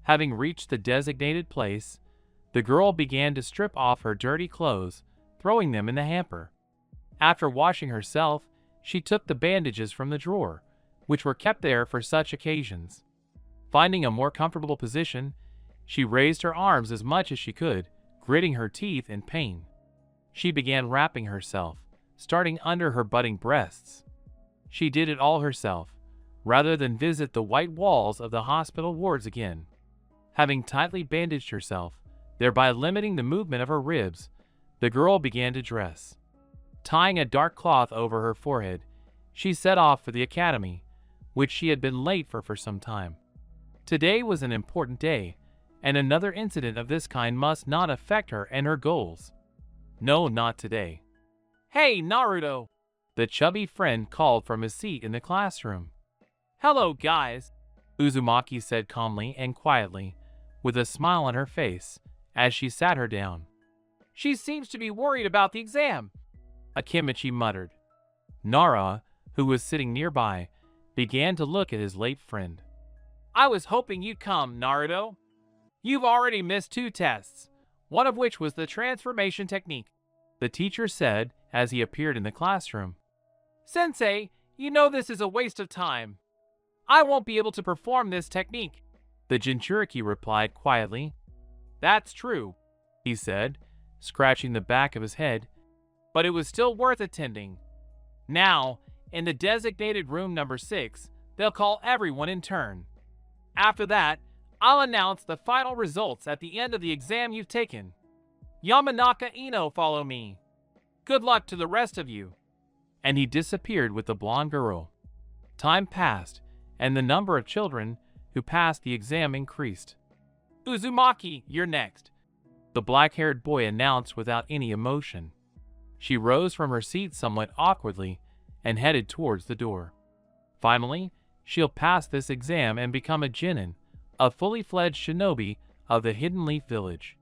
Having reached the designated place, the girl began to strip off her dirty clothes, throwing them in the hamper. After washing herself, she took the bandages from the drawer, which were kept there for such occasions. Finding a more comfortable position, she raised her arms as much as she could, gritting her teeth in pain. She began wrapping herself, starting under her budding breasts. She did it all herself, rather than visit the white walls of the hospital wards again. Having tightly bandaged herself, thereby limiting the movement of her ribs, the girl began to dress. Tying a dark cloth over her forehead, she set off for the academy, which she had been late for some time. Today was an important day, and another incident of this kind must not affect her and her goals. No, not today. Hey, Naruto! The chubby friend called from his seat in the classroom. Hello, guys, Uzumaki said calmly and quietly, with a smile on her face, as she sat her down. She seems to be worried about the exam, Akimichi muttered. Nara, who was sitting nearby, began to look at his late friend. I was hoping you'd come, Naruto. You've already missed 2 tests, one of which was the transformation technique, the teacher said as he appeared in the classroom. Sensei, you know this is a waste of time. I won't be able to perform this technique, the Jinchuriki replied quietly. That's true, he said, scratching the back of his head, but it was still worth attending. Now, in the designated room number 6, they'll call everyone in turn. After that, I'll announce the final results at the end of the exam you've taken. Yamanaka Ino, follow me. Good luck to the rest of you. And he disappeared with the blonde girl. Time passed, and the number of children who passed the exam increased. Uzumaki, you're next, the black-haired boy announced without any emotion. She rose from her seat somewhat awkwardly and headed towards the door. Finally, she'll pass this exam and become a Genin, a fully fledged shinobi of the Hidden Leaf Village.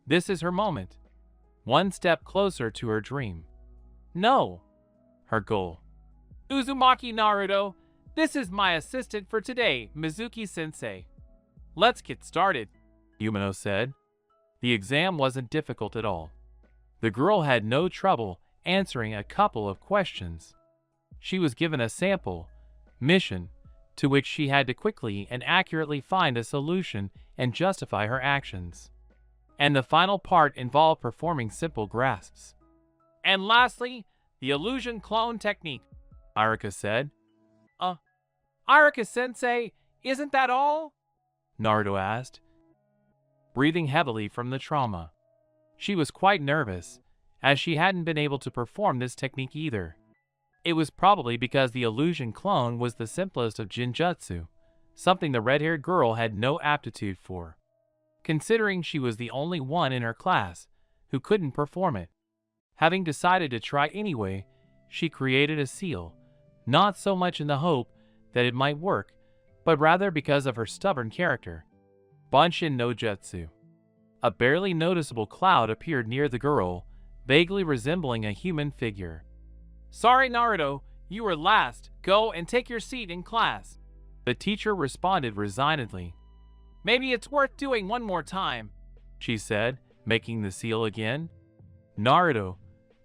This is her moment. One step closer to her dream. No, her goal. Uzumaki Naruto, this is my assistant for today, Mizuki-sensei. Let's get started, Yumino said. The exam wasn't difficult at all. The girl had no trouble answering a couple of questions. She was given a sample mission to which she had to quickly and accurately find a solution and justify her actions. And the final part involved performing simple grasps. And lastly, the illusion clone technique, Arika said. Arika-sensei, isn't that all? Naruto asked, breathing heavily from the trauma. She was quite nervous, as she hadn't been able to perform this technique either. It was probably because the illusion clone was the simplest of Jinjutsu, something the red-haired girl had no aptitude for, considering she was the only one in her class who couldn't perform it. Having decided to try anyway, she created a seal, not so much in the hope that it might work, but rather because of her stubborn character. Banshin no Jutsu. A barely noticeable cloud appeared near the girl, vaguely resembling a human figure. Sorry, Naruto, you were last. Go and take your seat in class, the teacher responded resignedly. Maybe it's worth doing one more time, she said, making the seal again. Naruto,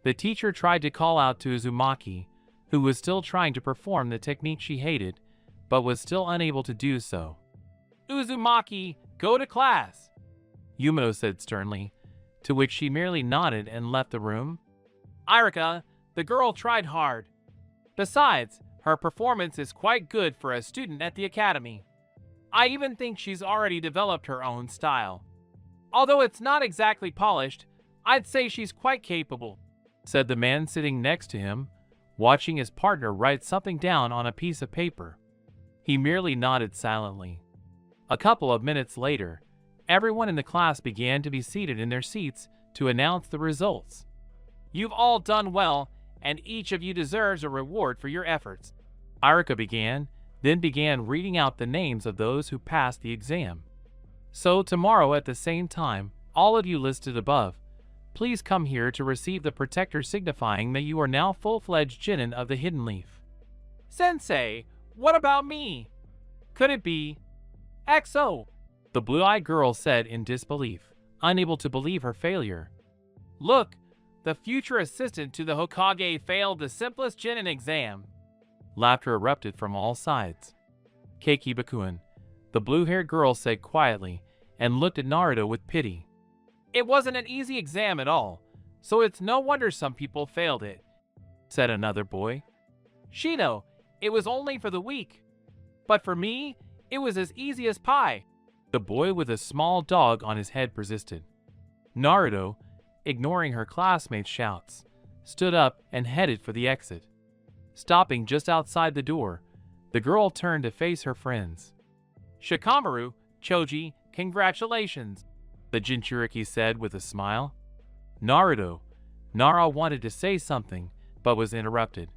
the teacher tried to call out to Uzumaki, who was still trying to perform the technique she hated, but was still unable to do so. Uzumaki, go to class, Yumino said sternly, to which she merely nodded and left the room. Arika, the girl tried hard. Besides, her performance is quite good for a student at the academy. I even think she's already developed her own style. Although it's not exactly polished, I'd say she's quite capable, said the man sitting next to him, watching his partner write something down on a piece of paper. He merely nodded silently. A couple of minutes later, everyone in the class began to be seated in their seats to announce the results. You've all done well, and each of you deserves a reward for your efforts, Arika then began reading out the names of those who passed the exam. So tomorrow at the same time, all of you listed above, please come here to receive the protector signifying that you are now full-fledged Genin of the Hidden Leaf. Sensei, what about me? Could it be XO? The blue-eyed girl said in disbelief, unable to believe her failure. Look, the future assistant to the Hokage failed the simplest Genin exam. Laughter erupted from all sides. Keiki Bakuen, the blue-haired girl said quietly, and looked at Naruto with pity. It wasn't an easy exam at all, so it's no wonder some people failed it, said another boy. Shino, it was only for the weak. But for me, it was as easy as pie, the boy with a small dog on his head persisted. Naruto, ignoring her classmates' shouts, stood up and headed for the exit. Stopping just outside the door, the girl turned to face her friends. Shikamaru, Choji, congratulations, the Jinchuriki said with a smile. Naruto, Nara wanted to say something, but was interrupted.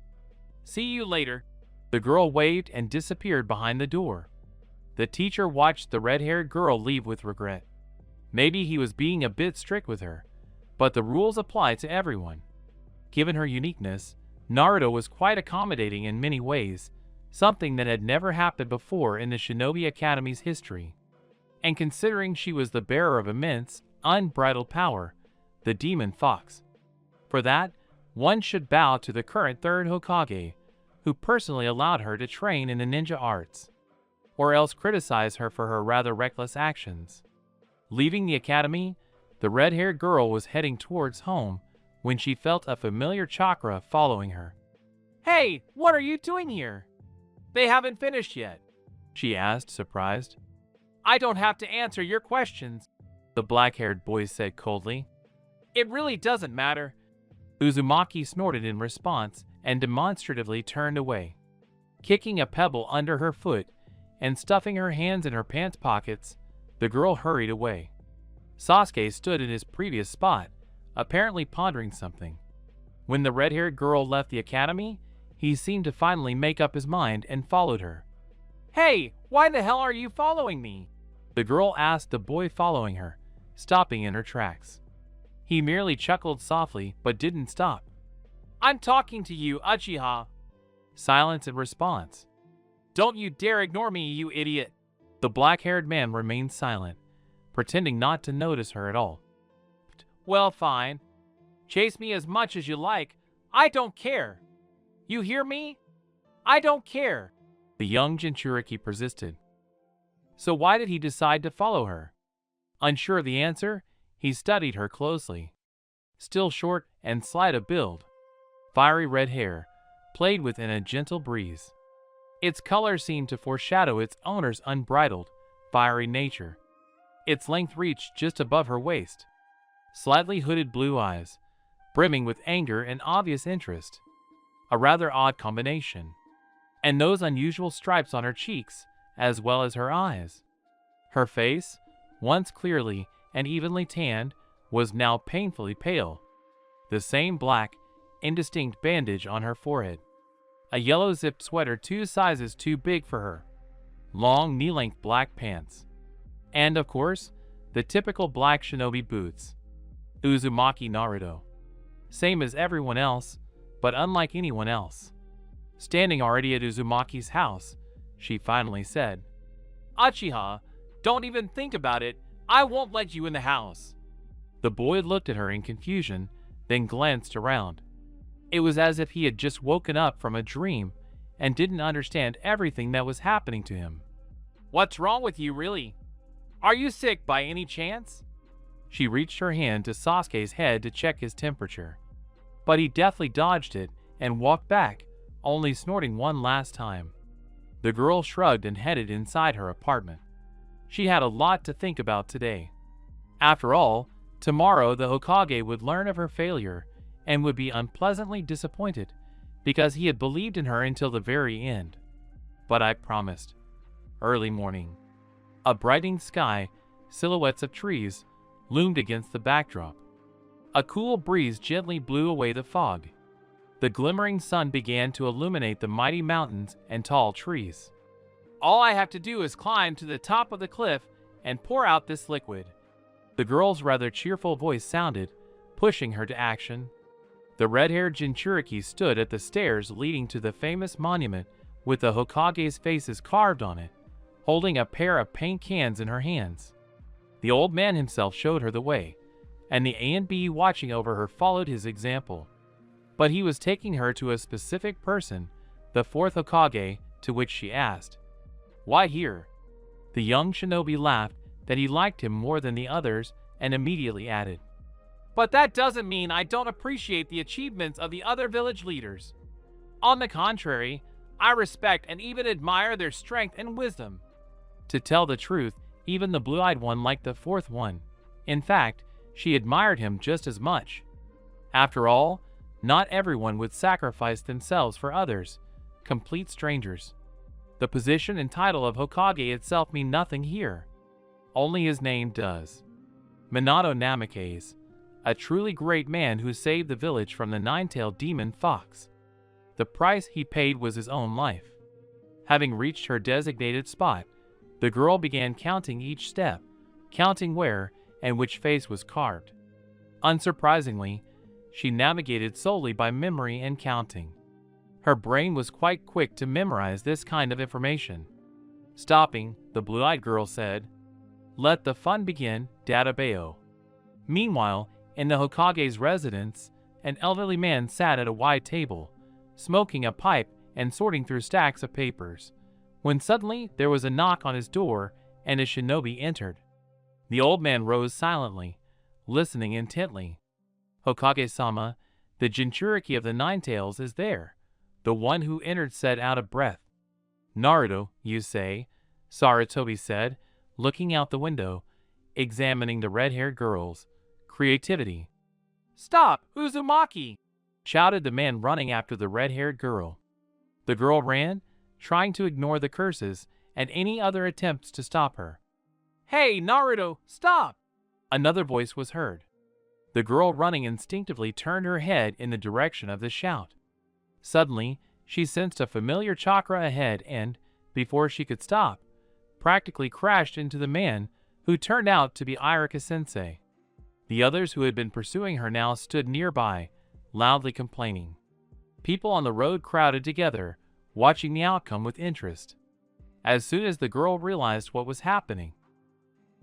"See you later." The girl waved and disappeared behind the door. The teacher watched the red-haired girl leave with regret. Maybe he was being a bit strict with her, but the rules apply to everyone. Given her uniqueness, Naruto was quite accommodating in many ways, something that had never happened before in the Shinobi Academy's history. And considering she was the bearer of immense, unbridled power, the demon fox. For that, one should bow to the current third Hokage, who personally allowed her to train in the ninja arts, or else criticize her for her rather reckless actions. Leaving the academy, the red-haired girl was heading towards home when she felt a familiar chakra following her. "Hey, what are you doing here?" "They haven't finished yet," she asked, surprised. "I don't have to answer your questions," the black-haired boy said coldly. "It really doesn't matter." Uzumaki snorted in response and demonstratively turned away. Kicking a pebble under her foot and stuffing her hands in her pants pockets, the girl hurried away. Sasuke stood in his previous spot, apparently pondering something. When the red-haired girl left the academy, he seemed to finally make up his mind and followed her. "Hey, why the hell are you following me?" the girl asked the boy following her, stopping in her tracks. He merely chuckled softly but didn't stop. "I'm talking to you, Uchiha." Silence in response. "Don't you dare ignore me, you idiot." The black-haired man remained silent, pretending not to notice her at all. "Well, fine. Chase me as much as you like. I don't care. You hear me? I don't care." The young Jinchuriki persisted. So why did he decide to follow her? Unsure of the answer, he studied her closely. Still short and slight of build. Fiery red hair, played within a gentle breeze. Its color seemed to foreshadow its owner's unbridled, fiery nature. Its length reached just above her waist. Slightly hooded blue eyes, brimming with anger and obvious interest. A rather odd combination. And those unusual stripes on her cheeks, as well as her eyes. Her face, once clearly and evenly tanned, was now painfully pale. The same black, indistinct bandage on her forehead. A yellow zipped sweater 2 sizes too big for her. Long knee-length black pants. And, of course, the typical black shinobi boots. Uzumaki Naruto. Same as everyone else, but unlike anyone else. Standing already at Uzumaki's house, she finally said, "Uchiha, don't even think about it. I won't let you in the house." The boy looked at her in confusion, then glanced around. It was as if he had just woken up from a dream and didn't understand everything that was happening to him. "What's wrong with you, really? Are you sick by any chance?" She reached her hand to Sasuke's head to check his temperature. But he deftly dodged it and walked back, only snorting one last time. The girl shrugged and headed inside her apartment. She had a lot to think about today. After all, tomorrow the Hokage would learn of her failure and would be unpleasantly disappointed because he had believed in her until the very end. But I promised. Early morning. A brightening sky, silhouettes of trees, loomed against the backdrop. A cool breeze gently blew away the fog. The glimmering sun began to illuminate the mighty mountains and tall trees. "All I have to do is climb to the top of the cliff and pour out this liquid." The girl's rather cheerful voice sounded, pushing her to action. The red-haired Jinchuriki stood at the stairs leading to the famous monument with the Hokage's faces carved on it, holding a pair of paint cans in her hands. The old man himself showed her the way, and the A&B watching over her followed his example. But he was taking her to a specific person, the 4th Hokage, to which she asked, "Why here?" The young shinobi laughed that he liked him more than the others and immediately added, "But that doesn't mean I don't appreciate the achievements of the other village leaders. On the contrary, I respect and even admire their strength and wisdom." To tell the truth, even the blue-eyed one liked the 4th one. In fact, she admired him just as much. After all, not everyone would sacrifice themselves for others, complete strangers. The position and title of Hokage itself mean nothing here. Only his name does. Minato Namikaze, a truly great man who saved the village from the nine-tailed demon fox. The price he paid was his own life. Having reached her designated spot, the girl began counting each step, counting where and which face was carved. Unsurprisingly, she navigated solely by memory and counting. Her brain was quite quick to memorize this kind of information. Stopping, the blue-eyed girl said, "Let the fun begin, Databeo." Meanwhile, in the Hokage's residence, an elderly man sat at a wide table, smoking a pipe and sorting through stacks of papers, when suddenly there was a knock on his door and a shinobi entered. The old man rose silently, listening intently. "Hokage-sama, the Jinchuriki of the Nine-Tails is there," the one who entered said out of breath. "Naruto, you say?" Sarutobi said, looking out the window, examining the red-haired girls. Creativity. "Stop, Uzumaki!" shouted the man running after the red-haired girl. The girl ran, trying to ignore the curses and any other attempts to stop her. "Hey, Naruto, stop!" Another voice was heard. The girl running instinctively turned her head in the direction of the shout. Suddenly, she sensed a familiar chakra ahead and, before she could stop, practically crashed into the man who turned out to be Irika-sensei. The others who had been pursuing her now stood nearby, loudly complaining. People on the road crowded together, watching the outcome with interest. As soon as the girl realized what was happening,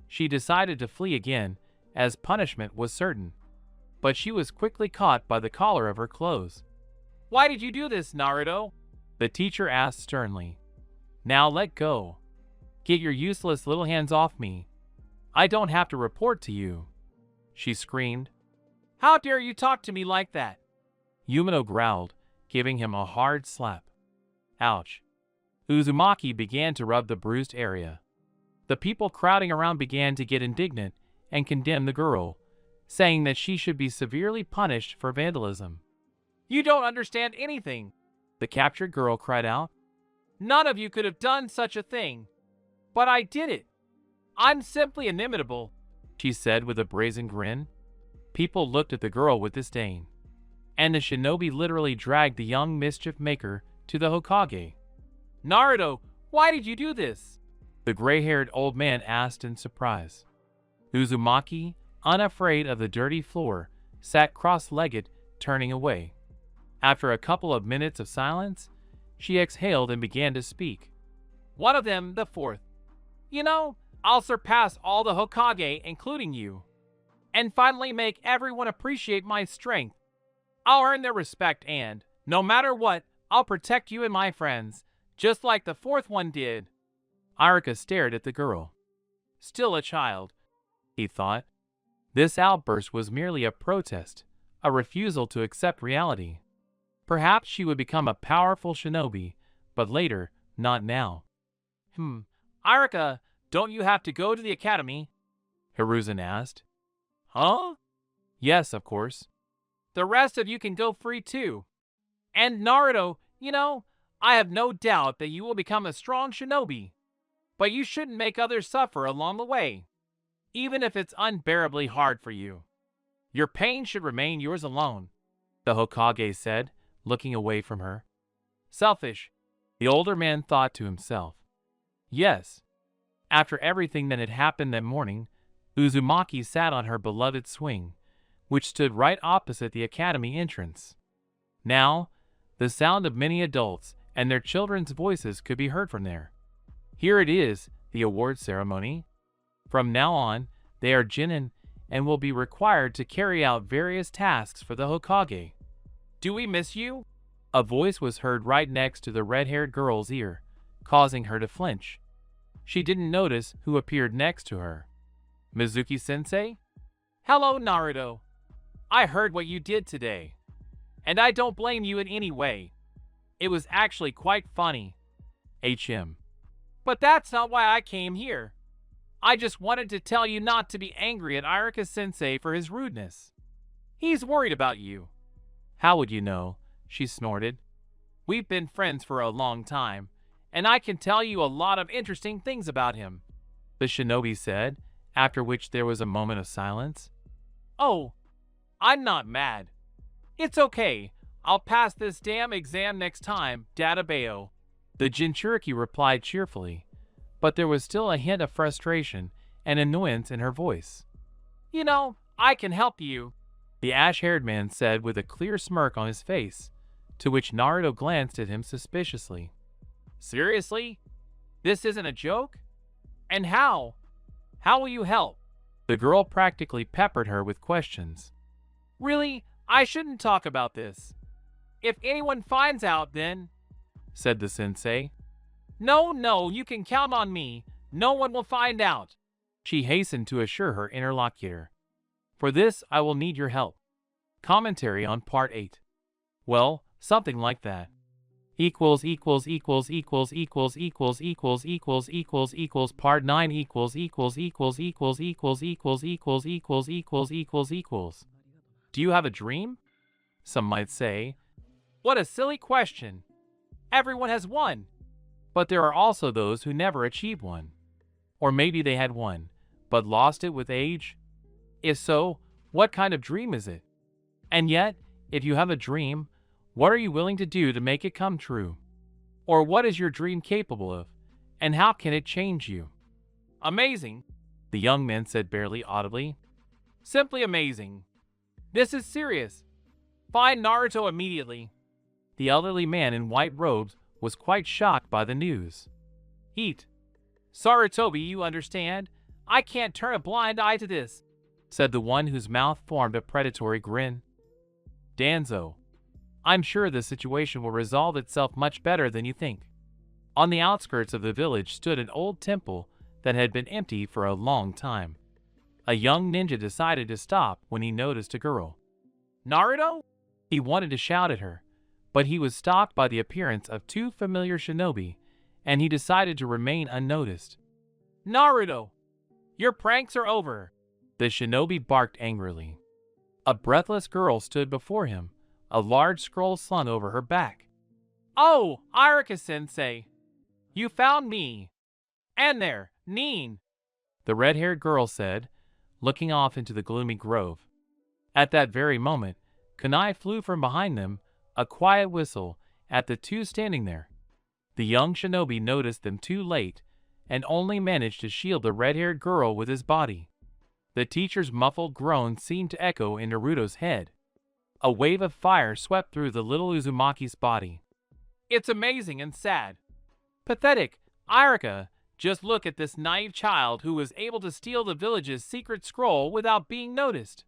she decided to flee again, as punishment was certain. But she was quickly caught by the collar of her clothes. "Why did you do this, Naruto?" the teacher asked sternly. "Now let go. Get your useless little hands off me. I don't have to report to you," she screamed. "How dare you talk to me like that?" Yumino growled, giving him a hard slap. Ouch. Uzumaki began to rub the bruised area. The people crowding around began to get indignant and condemn the girl, saying that she should be severely punished for vandalism. "You don't understand anything," the captured girl cried out. "None of you could have done such a thing. But I did it. I'm simply inimitable," she said with a brazen grin. People looked at the girl with disdain. And the shinobi literally dragged the young mischief maker to the Hokage. "Naruto, why did you do this?" the gray-haired old man asked in surprise. Uzumaki, unafraid of the dirty floor, sat cross-legged, turning away. After a couple of minutes of silence, she exhaled and began to speak. "One of them, the fourth. You know, I'll surpass all the Hokage, including you, and finally make everyone appreciate my strength. I'll earn their respect and, no matter what, I'll protect you and my friends, just like the fourth one did." Arika stared at the girl. Still a child, he thought. This outburst was merely a protest, a refusal to accept reality. Perhaps she would become a powerful shinobi, but later, not now. "Arika, don't you have to go to the academy?" Hiruzen asked. "Huh?" "Yes, of course." "The rest of you can go free too. And Naruto, you know, I have no doubt that you will become a strong shinobi. But you shouldn't make others suffer along the way, even if it's unbearably hard for you. Your pain should remain yours alone," the Hokage said, looking away from her. Selfish, the older man thought to himself. Yes. After everything that had happened that morning, Uzumaki sat on her beloved swing, which stood right opposite the academy entrance. Now, the sound of many adults and their children's voices could be heard from there. Here it is, the award ceremony. From now on, they are genin and will be required to carry out various tasks for the Hokage. "Do we miss you?" A voice was heard right next to the red-haired girl's ear, causing her to flinch. She didn't notice who appeared next to her. "Mizuki-sensei?" "Hello, Naruto. I heard what you did today, and I don't blame you in any way. It was actually quite funny." "HM. But that's not why I came here. I just wanted to tell you not to be angry at Irika-sensei for his rudeness. He's worried about you." "How would you know?" she snorted. "We've been friends for a long time, and I can tell you a lot of interesting things about him," the shinobi said, after which there was a moment of silence. "Oh, I'm not mad. It's okay. I'll pass this damn exam next time, Databeo. The Jinchuriki replied cheerfully, but there was still a hint of frustration and annoyance in her voice. You know, I can help you, the ash-haired man said with a clear smirk on his face, to which Naruto glanced at him suspiciously. Seriously? This isn't a joke? And how? How will you help? The girl practically peppered her with questions. Really? I shouldn't talk about this. If anyone finds out, then, said the sensei. No, you can count on me. No one will find out, she hastened to assure her interlocutor. For this, I will need your help. Commentary on Part 8. Well, something like that. Part 9 Do you have a dream? Some might say. What a silly question. Everyone has one. But there are also those who never achieve one. Or maybe they had one, but lost it with age. If so, what kind of dream is it? And yet, if you have a dream, what are you willing to do to make it come true? Or what is your dream capable of, and how can it change you? Amazing, the young man said barely audibly. Simply amazing. This is serious. Find Naruto immediately. The elderly man in white robes was quite shocked by the news. Eat. Sarutobi, you understand? I can't turn a blind eye to this, said the one whose mouth formed a predatory grin. Danzo, I'm sure the situation will resolve itself much better than you think. On the outskirts of the village stood an old temple that had been empty for a long time. A young ninja decided to stop when he noticed a girl. Naruto? He wanted to shout at her, but he was stopped by the appearance of two familiar shinobi, and he decided to remain unnoticed. Naruto! Your pranks are over! The shinobi barked angrily. A breathless girl stood before him, a large scroll slung over her back. Oh, Iruka-sensei! You found me! And there, Nin! The red-haired girl said, looking off into the gloomy grove. At that very moment, kunai flew from behind them, a quiet whistle, at the two standing there. The young shinobi noticed them too late, and only managed to shield the red-haired girl with his body. The teacher's muffled groan seemed to echo in Naruto's head. A wave of fire swept through the little Uzumaki's body. It's amazing and sad. Pathetic, Iruka, just look at this naive child who was able to steal the village's secret scroll without being noticed.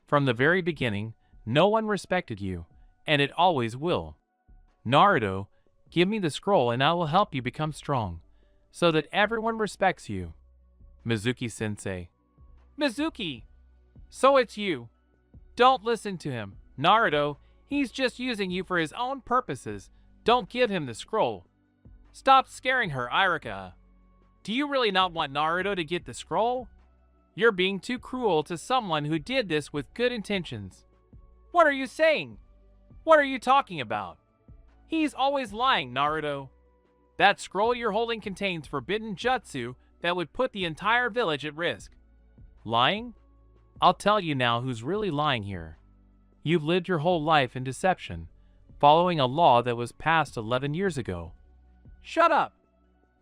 From the very beginning, no one respected you, and it always will. Naruto, give me the scroll and I will help you become strong, so that everyone respects you. Mizuki-sensei. Mizuki! So it's you. Don't listen to him, Naruto. He's just using you for his own purposes. Don't give him the scroll. Stop scaring her, Iruka. Do you really not want Naruto to get the scroll? You're being too cruel to someone who did this with good intentions. What are you saying? What are you talking about? He's always lying, Naruto. That scroll you're holding contains forbidden jutsu that would put the entire village at risk. Lying? I'll tell you now who's really lying here. You've lived your whole life in deception, following a law that was passed 11 years ago. Shut up!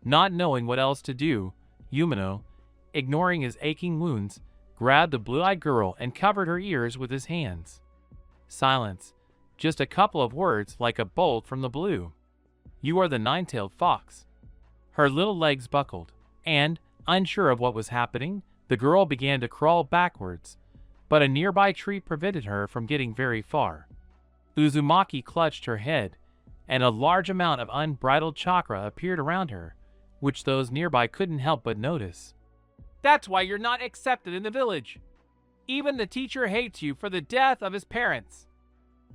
Not knowing what else to do, Yumino, ignoring his aching wounds, grabbed the blue-eyed girl and covered her ears with his hands. Silence. Just a couple of words like a bolt from the blue. You are the nine-tailed fox. Her little legs buckled, and, unsure of what was happening, the girl began to crawl backwards, but a nearby tree prevented her from getting very far. Uzumaki clutched her head, and a large amount of unbridled chakra appeared around her, which those nearby couldn't help but notice. That's why you're not accepted in the village. Even the teacher hates you for the death of his parents.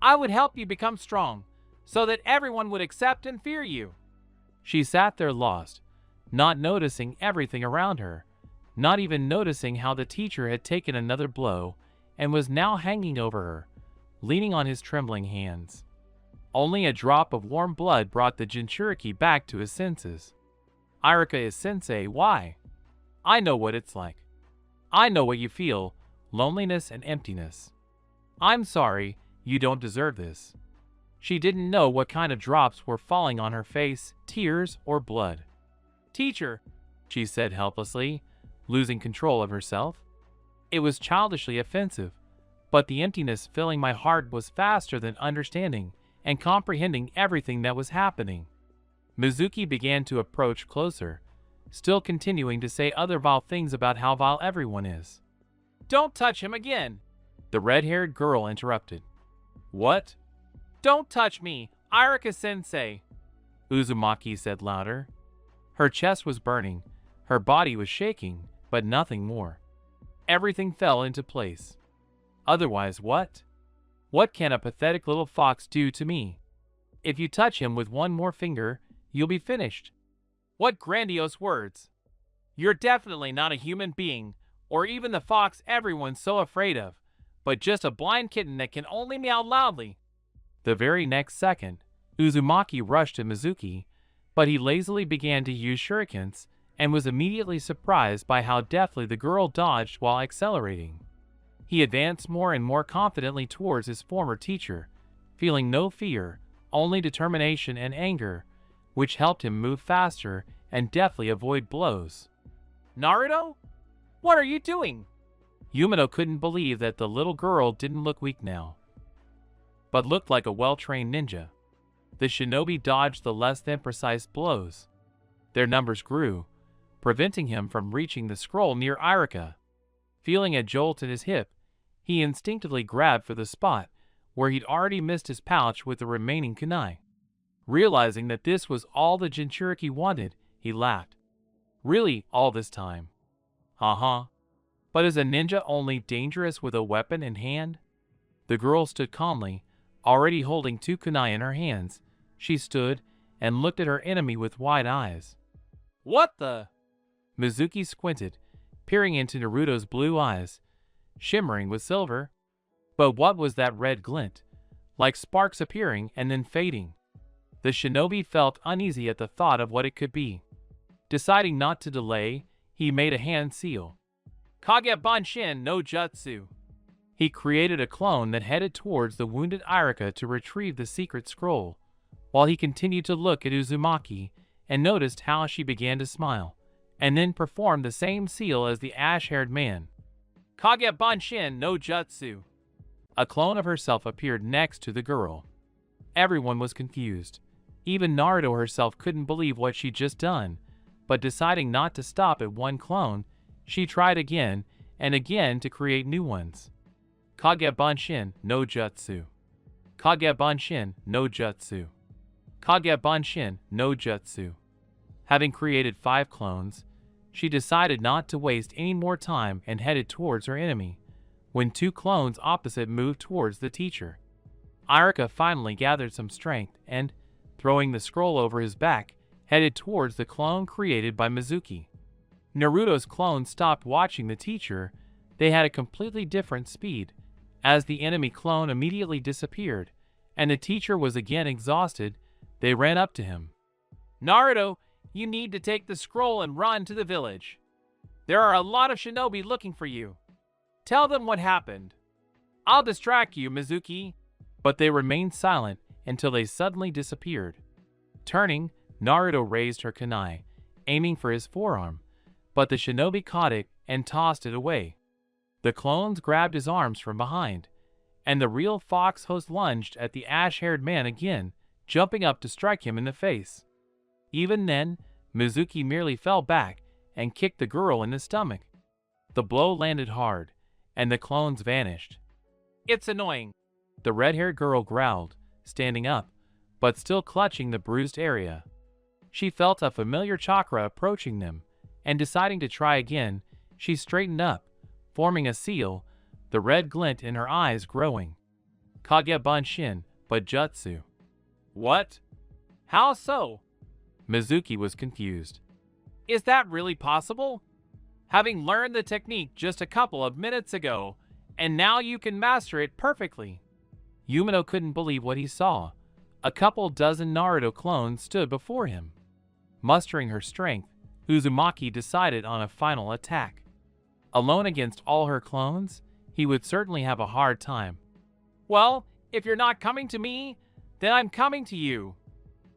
I would help you become strong, so that everyone would accept and fear you. She sat there lost, not noticing everything around her, not even noticing how the teacher had taken another blow and was now hanging over her, leaning on his trembling hands. Only a drop of warm blood brought the Jinchuriki back to his senses. Iruka is sensei, why? I know what it's like. I know what you feel, loneliness and emptiness. I'm sorry, you don't deserve this. She didn't know what kind of drops were falling on her face, tears or blood. Teacher, she said helplessly, losing control of herself. It was childishly offensive, but the emptiness filling my heart was faster than understanding and comprehending everything that was happening. Mizuki began to approach closer, still continuing to say other vile things about how vile everyone is. Don't touch him again, the red-haired girl interrupted. What? Don't touch me, Irika-sensei, Uzumaki said louder. Her chest was burning, her body was shaking, but nothing more. Everything fell into place. Otherwise what? What can a pathetic little fox do to me? If you touch him with one more finger, you'll be finished. What grandiose words! You're definitely not a human being, or even the fox everyone's so afraid of, but just a blind kitten that can only meow loudly. The very next second, Uzumaki rushed to Mizuki, but he lazily began to use shurikens and was immediately surprised by how deftly the girl dodged while accelerating. He advanced more and more confidently towards his former teacher, feeling no fear, only determination and anger, which helped him move faster and deftly avoid blows. Naruto? What are you doing? Yumino couldn't believe that the little girl didn't look weak now, but looked like a well-trained ninja. The shinobi dodged the less than precise blows. Their numbers grew, preventing him from reaching the scroll near Irika. Feeling a jolt in his hip, he instinctively grabbed for the spot where he'd already missed his pouch with the remaining kunai. Realizing that this was all the Jinchuriki wanted, he laughed. Really, all this time? But is a ninja only dangerous with a weapon in hand? The girl stood calmly, already holding 2 kunai in her hands. She stood and looked at her enemy with wide eyes. What the? Mizuki squinted, peering into Naruto's blue eyes, shimmering with silver. But what was that red glint, like sparks appearing and then fading? The shinobi felt uneasy at the thought of what it could be. Deciding not to delay, he made a hand seal. Kage Banshin no Jutsu. He created a clone that headed towards the wounded Irika to retrieve the secret scroll, while he continued to look at Uzumaki and noticed how she began to smile, and then performed the same seal as the ash-haired man. Kage Banshin no Jutsu. A clone of herself appeared next to the girl. Everyone was confused. Even Naruto herself couldn't believe what she'd just done, but deciding not to stop at one clone, she tried again and again to create new ones. Kage Banshin no Jutsu. Kage Banshin no Jutsu. Kage Banshin no Jutsu. Having created 5 clones, she decided not to waste any more time and headed towards her enemy, when 2 clones opposite moved towards the teacher. Irika finally gathered some strength and, throwing the scroll over his back, headed towards the clone created by Mizuki. Naruto's clone stopped watching the teacher. They had a completely different speed, as the enemy clone immediately disappeared, and the teacher was again exhausted. They ran up to him. Naruto, you need to take the scroll and run to the village. There are a lot of shinobi looking for you. Tell them what happened. I'll distract you, Mizuki. But they remained silent until they suddenly disappeared. Turning, Naruto raised her kunai, aiming for his forearm, but the shinobi caught it and tossed it away. The clones grabbed his arms from behind, and the real fox host lunged at the ash-haired man again, jumping up to strike him in the face. Even then, Mizuki merely fell back and kicked the girl in the stomach. The blow landed hard, and the clones vanished. It's annoying, the red-haired girl growled, standing up, but still clutching the bruised area. She felt a familiar chakra approaching them, and deciding to try again, she straightened up, forming a seal, the red glint in her eyes growing. Kage Banshin, but Jutsu. What? How so? Mizuki was confused. Is that really possible? Having learned the technique just a couple of minutes ago, and now you can master it perfectly. Yumino couldn't believe what he saw. A couple dozen Naruto clones stood before him. Mustering her strength, Uzumaki decided on a final attack. Alone against all her clones, he would certainly have a hard time, Well, if you're not coming to me, then I'm coming to you.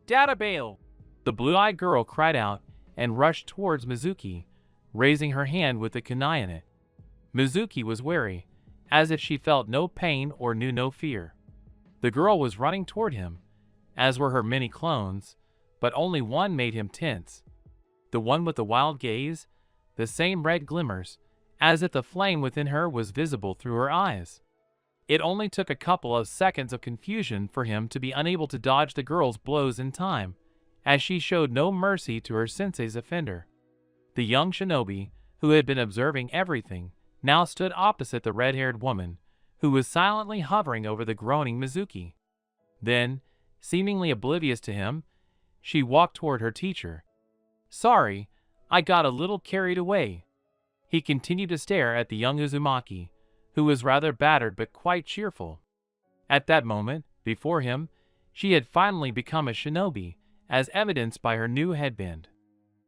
Data bail. The blue-eyed girl cried out and rushed towards Mizuki, raising her hand with the kunai in it. Mizuki was wary, as if she felt no pain or knew no fear. The girl was running toward him, as were her many clones, but only one made him tense. The one with the wild gaze, the same red glimmers, as if the flame within her was visible through her eyes. It only took a couple of seconds of confusion for him to be unable to dodge the girl's blows in time, as she showed no mercy to her sensei's offender. The young shinobi, who had been observing everything, now stood opposite the red-haired woman, who was silently hovering over the groaning Mizuki. Then, seemingly oblivious to him, she walked toward her teacher. "Sorry, I got a little carried away." He continued to stare at the young Uzumaki, who was rather battered but quite cheerful. At that moment, before him, she had finally become a shinobi, as evidenced by her new headband.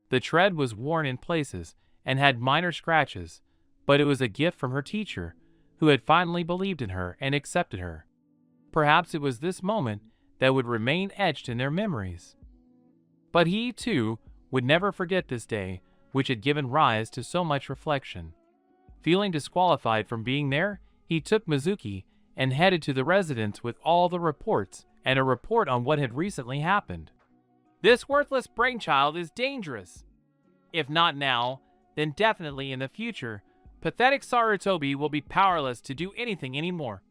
The tread was worn in places and had minor scratches, but it was a gift from her teacher, who had finally believed in her and accepted her. Perhaps it was this moment that would remain etched in their memories. But he, too, would never forget this day, which had given rise to so much reflection. Feeling disqualified from being there, he took Mizuki and headed to the residence with all the reports and a report on what had recently happened. "This worthless brainchild is dangerous. If not now, then definitely in the future. Pathetic Sarutobi will be powerless to do anything anymore.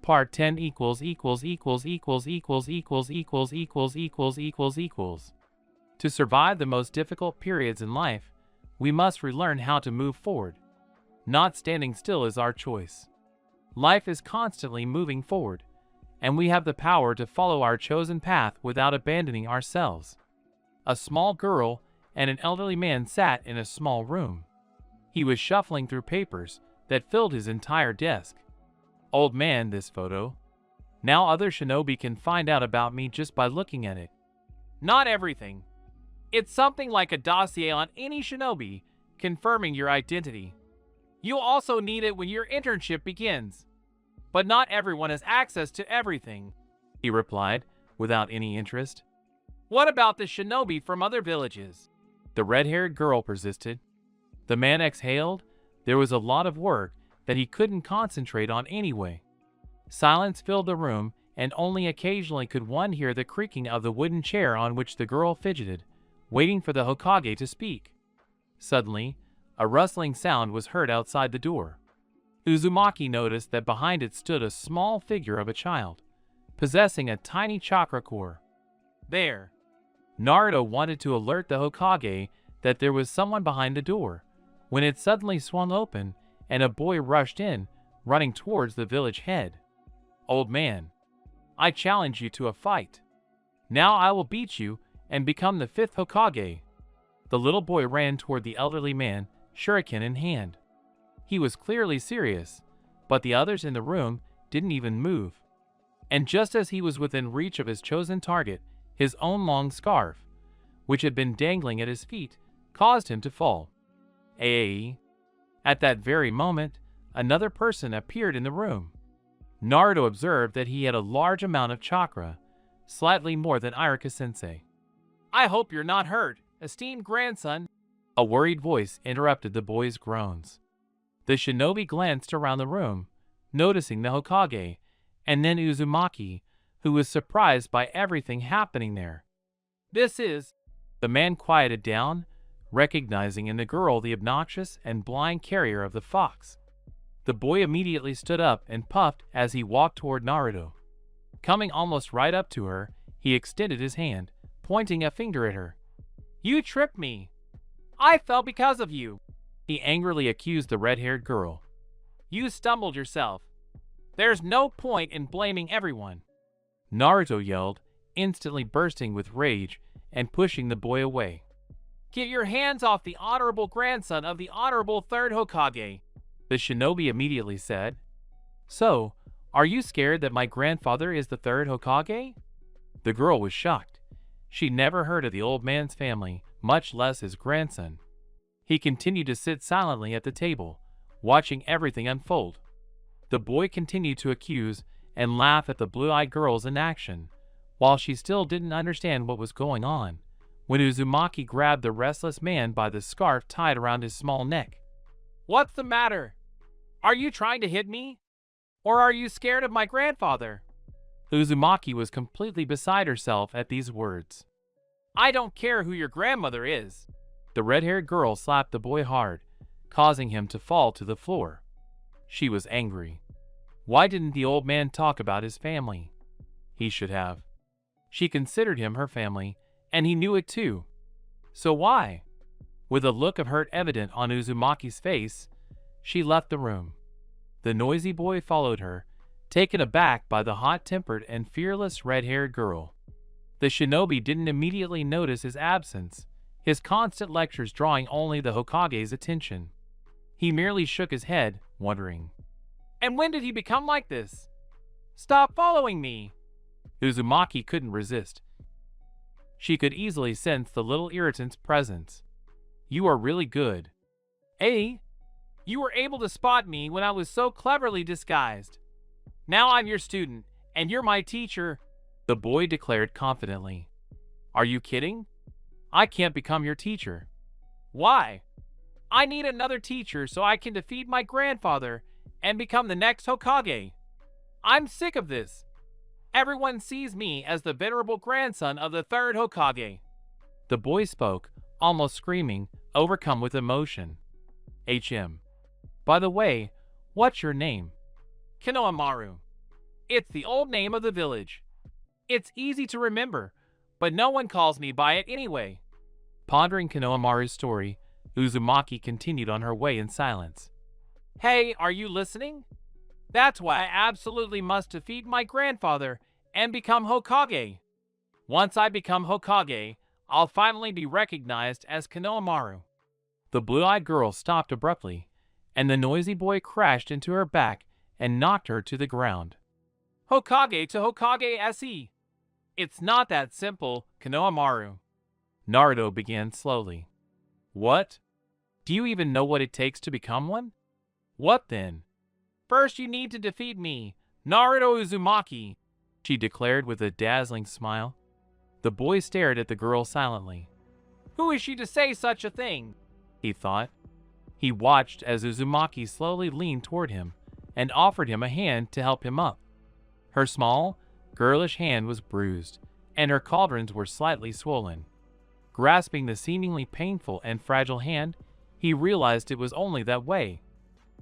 Part 10 To survive the most difficult periods in life, we must relearn how to move forward. Not standing still is our choice. Life is constantly moving forward, and we have the power to follow our chosen path without abandoning ourselves." A small girl and an elderly man sat in a small room. He was shuffling through papers that filled his entire desk. "Old man, this photo. Now other shinobi can find out about me just by looking at it." "Not everything. It's something like a dossier on any shinobi, confirming your identity. You'll also need it when your internship begins. But not everyone has access to everything," he replied, without any interest. "What about the shinobi from other villages?" the red-haired girl persisted. The man exhaled. There was a lot of work that he couldn't concentrate on anyway. Silence filled the room, and only occasionally could one hear the creaking of the wooden chair on which the girl fidgeted, waiting for the Hokage to speak. Suddenly, a rustling sound was heard outside the door. Uzumaki noticed that behind it stood a small figure of a child, possessing a tiny chakra core. There. Naruto wanted to alert the Hokage that there was someone behind the door, when it suddenly swung open and a boy rushed in, running towards the village head. "Old man, I challenge you to a fight. Now I will beat you and become the 5th Hokage." The little boy ran toward the elderly man, shuriken in hand. He was clearly serious, but the others in the room didn't even move. And just as he was within reach of his chosen target, his own long scarf, which had been dangling at his feet, caused him to fall. At that very moment, another person appeared in the room. Naruto observed that he had a large amount of chakra, slightly more than Iruka-sensei. "I hope you're not hurt, esteemed grandson." A worried voice interrupted the boy's groans. The shinobi glanced around the room, noticing the Hokage, and then Uzumaki, who was surprised by everything happening there. "This is—" The man quieted down, recognizing in the girl the obnoxious and blind carrier of the fox. The boy immediately stood up and puffed as he walked toward Naruto. Coming almost right up to her, he extended his hand, pointing a finger at her. "You tricked me. I fell because of you," he angrily accused the red-haired girl. "You stumbled yourself. There's no point in blaming everyone." Naruto yelled, instantly bursting with rage and pushing the boy away. "Get your hands off the honorable grandson of the honorable 3rd Hokage," the shinobi immediately said. "So, are you scared that my grandfather is the 3rd Hokage?" The girl was shocked. She never heard of the old man's family, much less his grandson. He continued to sit silently at the table, watching everything unfold. The boy continued to accuse and laugh at the blue-eyed girl's inaction, while she still didn't understand what was going on, when Uzumaki grabbed the restless man by the scarf tied around his small neck. "What's the matter? Are you trying to hit me? Or are you scared of my grandfather?" Uzumaki was completely beside herself at these words. "I don't care who your grandmother is." The red-haired girl slapped the boy hard, causing him to fall to the floor. She was angry. Why didn't the old man talk about his family? He should have. She considered him her family, and he knew it too. So why? With a look of hurt evident on Uzumaki's face, she left the room. The noisy boy followed her, taken aback by the hot-tempered and fearless red-haired girl. The shinobi didn't immediately notice his absence, his constant lectures drawing only the Hokage's attention. He merely shook his head, wondering, "And when did he become like this? Stop following me!" Uzumaki couldn't resist. She could easily sense the little irritant's presence. "You are really good. Eh? You were able to spot me when I was so cleverly disguised. Now I'm your student, and you're my teacher," the boy declared confidently. "Are you kidding? I can't become your teacher." "Why? I need another teacher so I can defeat my grandfather and become the next Hokage. I'm sick of this. Everyone sees me as the venerable grandson of the third Hokage." The boy spoke, almost screaming, overcome with emotion. "HM. By the way, what's your name?" "Kinoamaru. It's the old name of the village. It's easy to remember, but no one calls me by it anyway." Pondering Kinoamaru's story, Uzumaki continued on her way in silence. "Hey, are you listening? That's why I absolutely must defeat my grandfather and become Hokage. Once I become Hokage, I'll finally be recognized as Kinoamaru." The blue-eyed girl stopped abruptly, and the noisy boy crashed into her back and knocked her to the ground. "Hokage to Hokage SE. It's not that simple, Kinoamaru." Naruto began slowly. "What? Do you even know what it takes to become one?" "What then?" "First you need to defeat me, Naruto Uzumaki," she declared with a dazzling smile. The boy stared at the girl silently. "Who is she to say such a thing?" he thought. He watched as Uzumaki slowly leaned toward him and offered him a hand to help him up. Her small, girlish hand was bruised, and her cauldrons were slightly swollen. Grasping the seemingly painful and fragile hand, he realized it was only that way.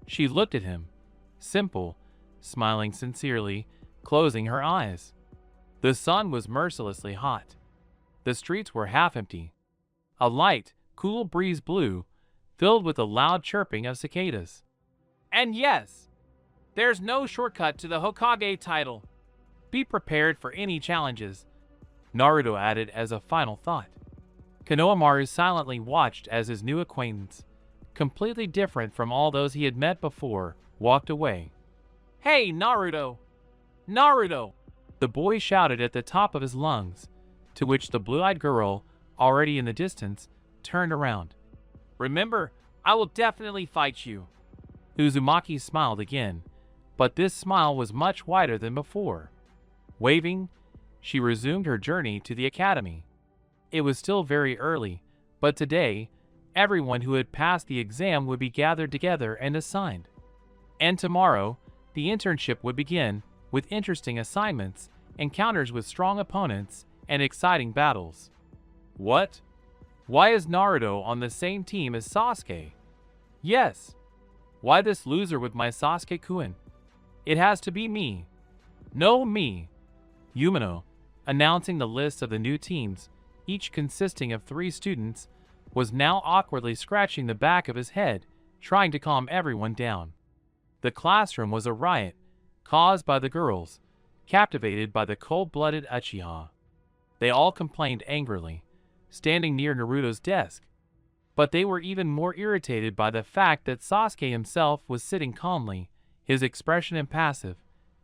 She looked at him, simple, smiling sincerely, closing her eyes. The sun was mercilessly hot. The streets were half empty. A light, cool breeze blew, filled with the loud chirping of cicadas. "And yes, there's no shortcut to the Hokage title. Be prepared for any challenges," Naruto added as a final thought. Kinoamaru silently watched as his new acquaintance, completely different from all those he had met before, walked away. "Hey, Naruto! Naruto!" the boy shouted at the top of his lungs, to which the blue-eyed girl, already in the distance, turned around. "Remember, I will definitely fight you." Uzumaki smiled again, but this smile was much wider than before. Waving, she resumed her journey to the academy. It was still very early, but today, everyone who had passed the exam would be gathered together and assigned. And tomorrow, the internship would begin, with interesting assignments, encounters with strong opponents, and exciting battles. What? Why is Naruto on the same team as Sasuke? Yes. Why this loser with my Sasuke-kun? It has to be me. No, me. Yumino, announcing the list of the new teams, each consisting of 3 students, was now awkwardly scratching the back of his head, trying to calm everyone down. The classroom was a riot, caused by the girls, captivated by the cold-blooded Uchiha. They all complained angrily, standing near Naruto's desk, but they were even more irritated by the fact that Sasuke himself was sitting calmly, his expression impassive,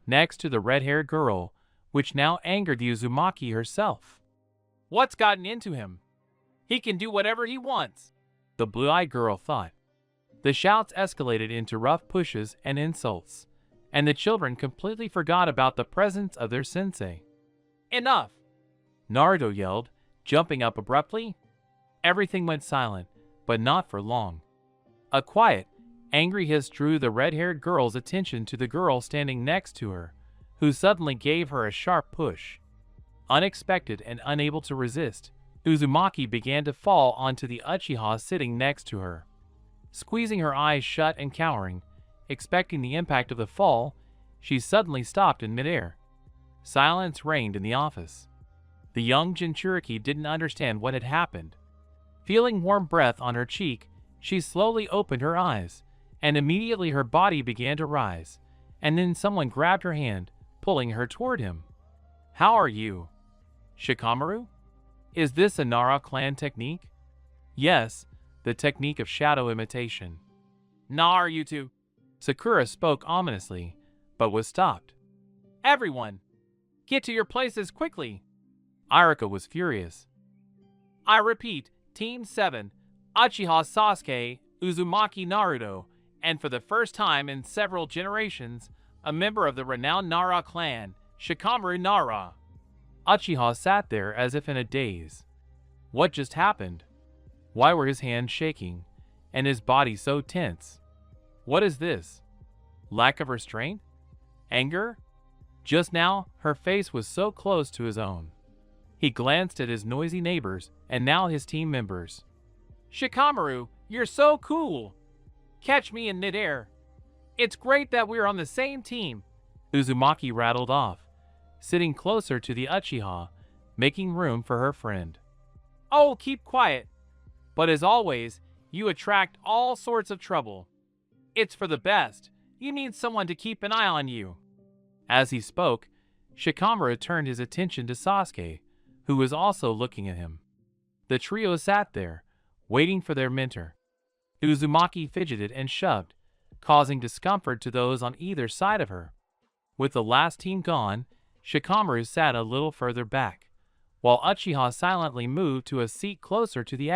next to the red-haired girl, which now angered the Uzumaki herself. "What's gotten into him? He can do whatever he wants. the blue-eyed girl thought. The shouts escalated into rough pushes and insults, and the children completely forgot about the presence of their sensei. Enough! Naruto yelled, jumping up abruptly. Everything went silent, but not for long. A quiet, angry hiss drew the red-haired girl's attention to the girl standing next to her, who suddenly gave her a sharp push. Unexpected and unable to resist, Uzumaki began to fall onto the Uchiha sitting next to her. Squeezing her eyes shut and cowering, expecting the impact of the fall, she suddenly stopped in midair. Silence reigned in the office. The young Jinchuriki didn't understand what had happened. Feeling warm breath on her cheek, she slowly opened her eyes, and immediately her body began to rise, and then someone grabbed her hand, pulling her toward him. "How are you? Shikamaru? Is this a Nara clan technique?" "Yes, the technique of shadow imitation." "Nar, you two!" Sakura spoke ominously, but was stopped. "Everyone, get to your places quickly!" Iruka was furious. "I repeat, Team 7, Uchiha Sasuke, Uzumaki Naruto, and for the first time in several generations, a member of the renowned Nara clan, Shikamaru Nara." Uchiha sat there as if in a daze. What just happened? Why were his hands shaking, and his body so tense? What is this? Lack of restraint? Anger? Just now, her face was so close to his own. He glanced at his noisy neighbors, and now his team members. "Shikamaru, you're so cool! Catch me in midair. It's great that we're on the same team," Uzumaki rattled off, sitting closer to the Uchiha, making room for her friend. "Oh, keep quiet. But as always, you attract all sorts of trouble. It's for the best. You need someone to keep an eye on you." As he spoke, Shikamaru turned his attention to Sasuke, who was also looking at him. The trio sat there, waiting for their mentor. Uzumaki fidgeted and shoved, causing discomfort to those on either side of her. With the last team gone, Shikamaru sat a little further back, while Uchiha silently moved to a seat closer to the